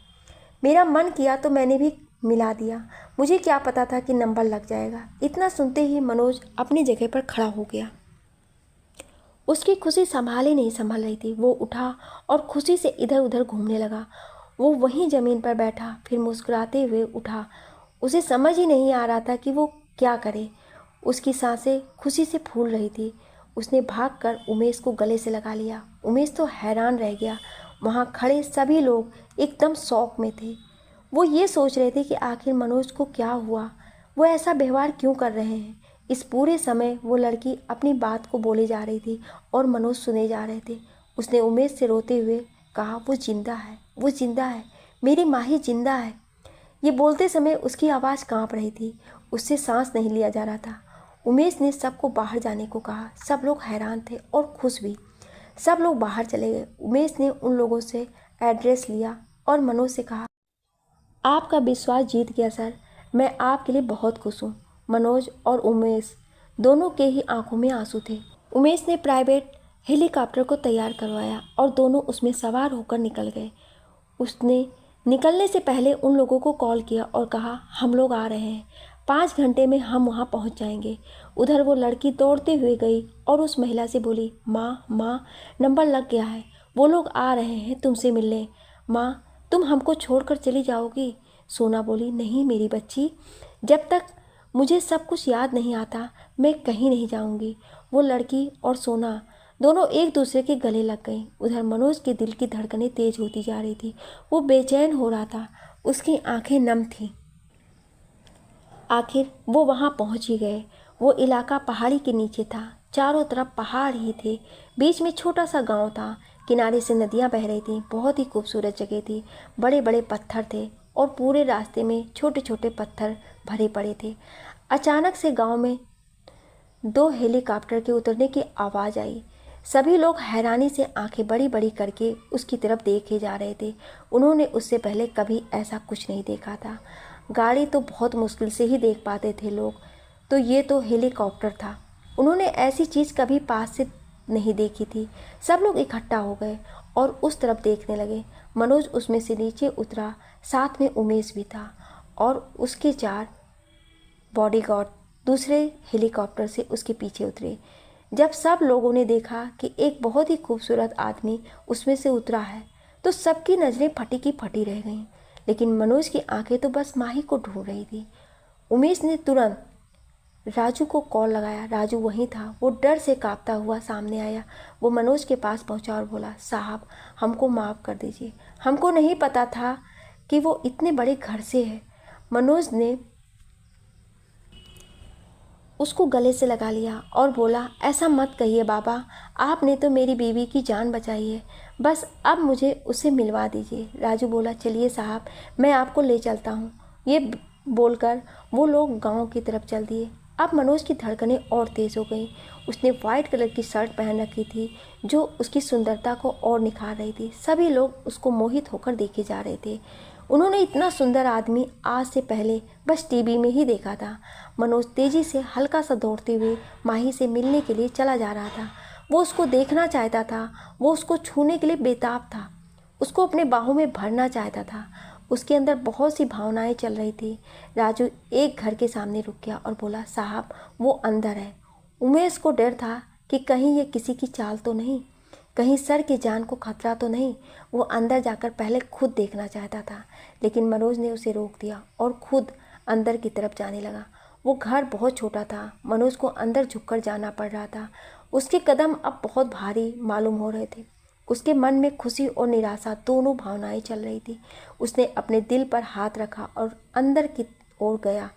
मेरा मन किया तो मैंने भी मिला दिया। मुझे क्या पता था कि नंबर लग जाएगा। इतना सुनते ही मनोज अपनी जगह पर खड़ा हो गया। उसकी खुशी संभाली नहीं संभल रही थी। वो उठा और खुशी से इधर उधर घूमने लगा। वो वहीं ज़मीन पर बैठा, फिर मुस्कुराते हुए उठा। उसे समझ ही नहीं आ रहा था कि वो क्या करे। उसकी सांसें खुशी से फूल रही थी। उसने भागकर उमेश को गले से लगा लिया। उमेश तो हैरान रह गया। वहाँ खड़े सभी लोग एकदम शौक में थे। वो ये सोच रहे थे कि आखिर मनोज को क्या हुआ, वो ऐसा व्यवहार क्यों कर रहे हैं। इस पूरे समय वो लड़की अपनी बात को बोले जा रही थी और मनोज सुने जा रहे थे। उसने उमेश से रोते हुए कहा, वो जिंदा है, वो जिंदा है, मेरी माही जिंदा है। ये बोलते समय उसकी आवाज़ कांप रही थी। उससे सांस नहीं लिया जा रहा था। उमेश ने सबको बाहर जाने को कहा। सब लोग हैरान थे और खुश भी। सब लोग बाहर चले गए। उमेश ने उन लोगों से एड्रेस लिया और मनोज से कहा, आपका विश्वास जीत गया सर, मैं आपके लिए बहुत खुश हूँ। मनोज और उमेश दोनों के ही आंखों में आंसू थे। उमेश ने प्राइवेट हेलीकॉप्टर को तैयार करवाया और दोनों उसमें सवार होकर निकल गए। उसने निकलने से पहले उन लोगों को कॉल किया और कहा, हम लोग आ रहे हैं, 5 घंटे में हम वहाँ पहुँच जाएंगे। उधर वो लड़की दौड़ते हुए गई और उस महिला से बोली, माँ, नंबर लग गया है, वो लोग आ रहे हैं तुमसे मिलने। माँ, तुम हमको छोड़कर चली जाओगी? सोना बोली, नहीं मेरी बच्ची, जब तक मुझे सब कुछ याद नहीं आता मैं कहीं नहीं जाऊंगी। वो लड़की और सोना दोनों एक दूसरे के गले लग गईं। उधर मनोज के दिल की धड़कनें तेज होती जा रही थी। वो बेचैन हो रहा था, उसकी आंखें नम थीं। आखिर वो वहां पहुंच ही गए। वो इलाका पहाड़ी के नीचे था, चारों तरफ पहाड़ ही थे। बीच में छोटा सा गांव था, किनारे से नदियां बह रही थीं। बहुत ही खूबसूरत जगह थी। बड़े बड़े पत्थर थे और पूरे रास्ते में छोटे छोटे पत्थर भरे पड़े थे। अचानक से गांव में 2 हेलीकॉप्टर के उतरने की आवाज़ आई। सभी लोग हैरानी से आंखें बड़ी बड़ी करके उसकी तरफ देखे जा रहे थे। उन्होंने उससे पहले कभी ऐसा कुछ नहीं देखा था। गाड़ी तो बहुत मुश्किल से ही देख पाते थे लोग, तो ये तो हेलीकॉप्टर था। उन्होंने ऐसी चीज़ कभी पास से नहीं देखी थी। सब लोग इकट्ठा हो गए और उस तरफ देखने लगे। मनोज उसमें से नीचे उतरा, साथ में उमेश भी था और उसके 4 बॉडीगार्ड दूसरे हेलीकॉप्टर से उसके पीछे उतरे। जब सब लोगों ने देखा कि एक बहुत ही खूबसूरत आदमी उसमें से उतरा है, तो सबकी नज़रें फटी की फटी रह गईं। लेकिन मनोज की आंखें तो बस माही को ढूंढ रही थी। उमेश ने तुरंत राजू को कॉल लगाया। राजू वहीं था। वो डर से कांपता हुआ सामने आया। वो मनोज के पास पहुंचा और बोला, साहब हमको माफ़ कर दीजिए, हमको नहीं पता था कि वो इतने बड़े घर से है। मनोज ने उसको गले से लगा लिया और बोला, ऐसा मत कहिए बाबा, आपने तो मेरी बीवी की जान बचाई है, बस अब मुझे उसे मिलवा दीजिए। राजू बोला, चलिए साहब, मैं आपको ले चलता हूँ। ये बोलकर वो लोग गांव की तरफ चल दिए। अब मनोज की धड़कनें और तेज़ हो गईं। उसने वाइट कलर की शर्ट पहन रखी थी जो उसकी सुंदरता को और निखार रही थी। सभी लोग उसको मोहित होकर देखे जा रहे थे। उन्होंने इतना सुंदर आदमी आज से पहले बस टीवी में ही देखा था। मनोज तेजी से हल्का सा दौड़ते हुए माही से मिलने के लिए चला जा रहा था। वो उसको देखना चाहता था, वो उसको छूने के लिए बेताब था, उसको अपने बाहों में भरना चाहता था। उसके अंदर बहुत सी भावनाएं चल रही थी। राजू एक घर के सामने रुक गया और बोला, साहब वो अंदर है। उमेश को डर था कि कहीं ये किसी की चाल तो नहीं, कहीं सर की जान को खतरा तो नहीं। वो अंदर जाकर पहले खुद देखना चाहता था, लेकिन मनोज ने उसे रोक दिया और खुद अंदर की तरफ जाने लगा। वो घर बहुत छोटा था। मनोज को अंदर झुककर जाना पड़ रहा था। उसके कदम अब बहुत भारी मालूम हो रहे थे। उसके मन में खुशी और निराशा दोनों भावनाएं चल रही थी। उसने अपने दिल पर हाथ रखा और अंदर की ओर गया।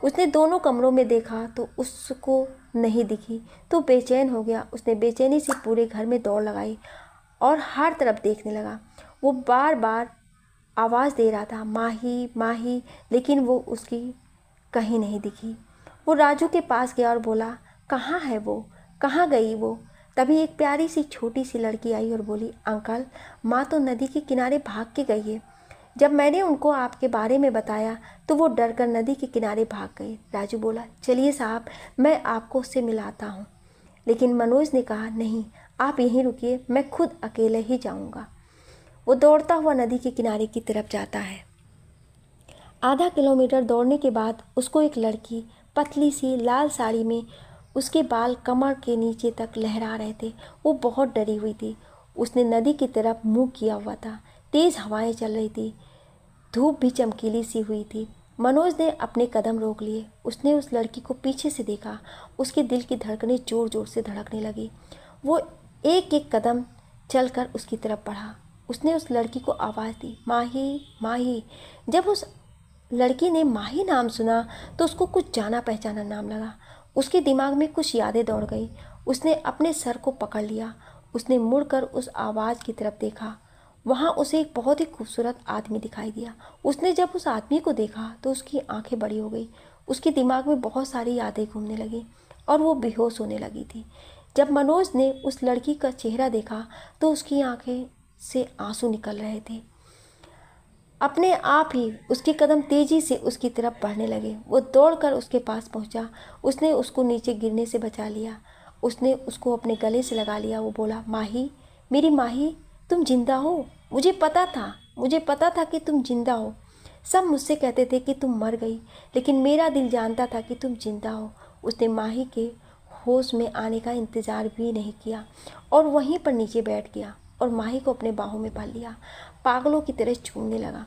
उसने दोनों कमरों में देखा तो उसको नहीं दिखी, तो बेचैन हो गया। उसने बेचैनी से पूरे घर में दौड़ लगाई और हर तरफ देखने लगा। वो बार बार आवाज़ दे रहा था, माही माही, लेकिन वो उसकी कहीं नहीं दिखी। वो राजू के पास गया और बोला, कहाँ है वो, कहाँ गई वो। तभी एक प्यारी सी छोटी सी लड़की आई और बोली, अंकल माँ तो नदी के किनारे भाग के गई है। जब मैंने उनको आपके बारे में बताया तो वो डर कर नदी के किनारे भाग गए। राजू बोला, चलिए साहब, मैं आपको उससे मिलाता हूँ। लेकिन मनोज ने कहा, नहीं, आप यहीं रुकिए, मैं खुद अकेले ही जाऊँगा। वो दौड़ता हुआ नदी के किनारे की तरफ जाता है। आधा किलोमीटर दौड़ने के बाद उसको एक लड़की पतली सी लाल साड़ी में, उसके बाल कमर के नीचे तक लहरा रहे थे। वो बहुत डरी हुई थी। उसने नदी की तरफ मुंह किया हुआ था। तेज़ हवाएं चल रही थी, धूप भी चमकीली सी हुई थी। मनोज ने अपने कदम रोक लिए। उसने उस लड़की को पीछे से देखा। उसके दिल की धड़कनें ज़ोर ज़ोर से धड़कने लगी। वो एक एक कदम चलकर उसकी तरफ बढ़ा। उसने उस लड़की को आवाज़ दी, माही माही। जब उस लड़की ने माही नाम सुना तो उसको कुछ जाना पहचाना नाम लगा। उसके दिमाग में कुछ यादें दौड़ गई। उसने अपने सर को पकड़ लिया। उसने मुड़कर उस आवाज़ की तरफ देखा। वहाँ उसे एक बहुत ही खूबसूरत आदमी दिखाई दिया। उसने जब उस आदमी को देखा तो उसकी आंखें बड़ी हो गई। उसके दिमाग में बहुत सारी यादें घूमने लगी और वो बेहोश होने लगी थी। जब मनोज ने उस लड़की का चेहरा देखा तो उसकी आंखें से आंसू निकल रहे थे। अपने आप ही उसके कदम तेजी से उसकी तरफ बढ़ने लगे। वो दौड़कर उसके पास पहुंचा। उसने उसको नीचे गिरने से बचा लिया। उसने उसको अपने गले से लगा लिया। वो बोला, माही, मेरी माही, तुम जिंदा हो। मुझे पता था कि तुम जिंदा हो। सब मुझसे कहते थे कि तुम मर गई, लेकिन मेरा दिल जानता था कि तुम जिंदा हो। उसने माही के होश में आने का इंतज़ार भी नहीं किया और वहीं पर नीचे बैठ गया और माही को अपने बाहों में भर लिया। पागलों की तरह छूने लगा।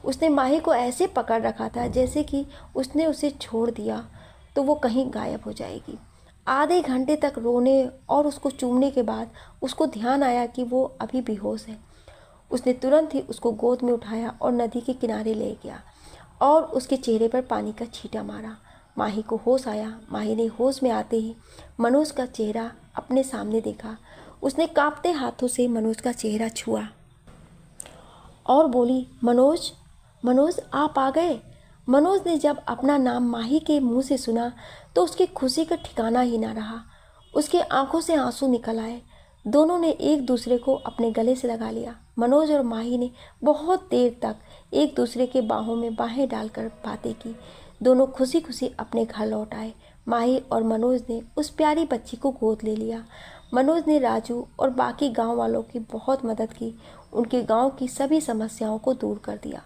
उसने माही को ऐसे पकड़ रखा था जैसे कि उसने उसे छोड़ दिया तो वो कहीं गायब हो जाएगी। आधे घंटे तक रोने और उसको चूमने के बाद उसको ध्यान आया कि वो अभी बेहोश है। उसने तुरंत ही उसको गोद में उठाया और नदी के किनारे ले गया और उसके चेहरे पर पानी का छींटा मारा। माही को होश आया। माही ने होश में आते ही मनोज का चेहरा अपने सामने देखा। उसने कांपते हाथों से मनोज का चेहरा छुआ और बोली, मनोज, मनोज आप आ गए। मनोज ने जब अपना नाम माही के मुंह से सुना तो उसकी खुशी का ठिकाना ही ना रहा। उसकी आंखों से आंसू निकल आए। दोनों ने एक दूसरे को अपने गले से लगा लिया। मनोज और माही ने बहुत देर तक एक दूसरे के बाहों में बाहें डालकर बातें की। दोनों खुशी खुशी अपने घर लौट आए। माही और मनोज ने उस प्यारी बच्ची को गोद ले लिया। मनोज ने राजू और बाकी गांव वालों की बहुत मदद की। उनके गांव की सभी समस्याओं को दूर कर दिया।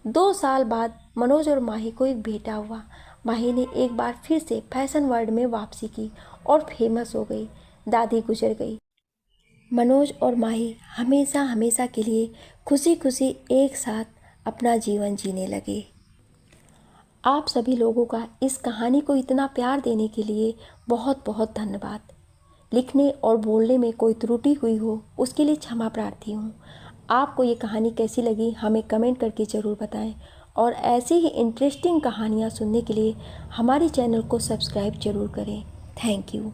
2 साल बाद मनोज और माही को एक बेटा हुआ। माही ने एक बार फिर से फैशन वर्ल्ड में वापसी की और फेमस हो गई। दादी गुजर गई। मनोज और माही हमेशा हमेशा के लिए खुशी खुशी एक साथ अपना जीवन जीने लगे। आप सभी लोगों का इस कहानी को इतना प्यार देने के लिए बहुत बहुत धन्यवाद। लिखने और बोलने में कोई त्रुटि हुई हो उसके लिए क्षमा प्रार्थी हूँ। आपको ये कहानी कैसी लगी हमें कमेंट करके ज़रूर बताएं और ऐसी ही इंटरेस्टिंग कहानियाँ सुनने के लिए हमारे चैनल को सब्सक्राइब ज़रूर करें। Thank you.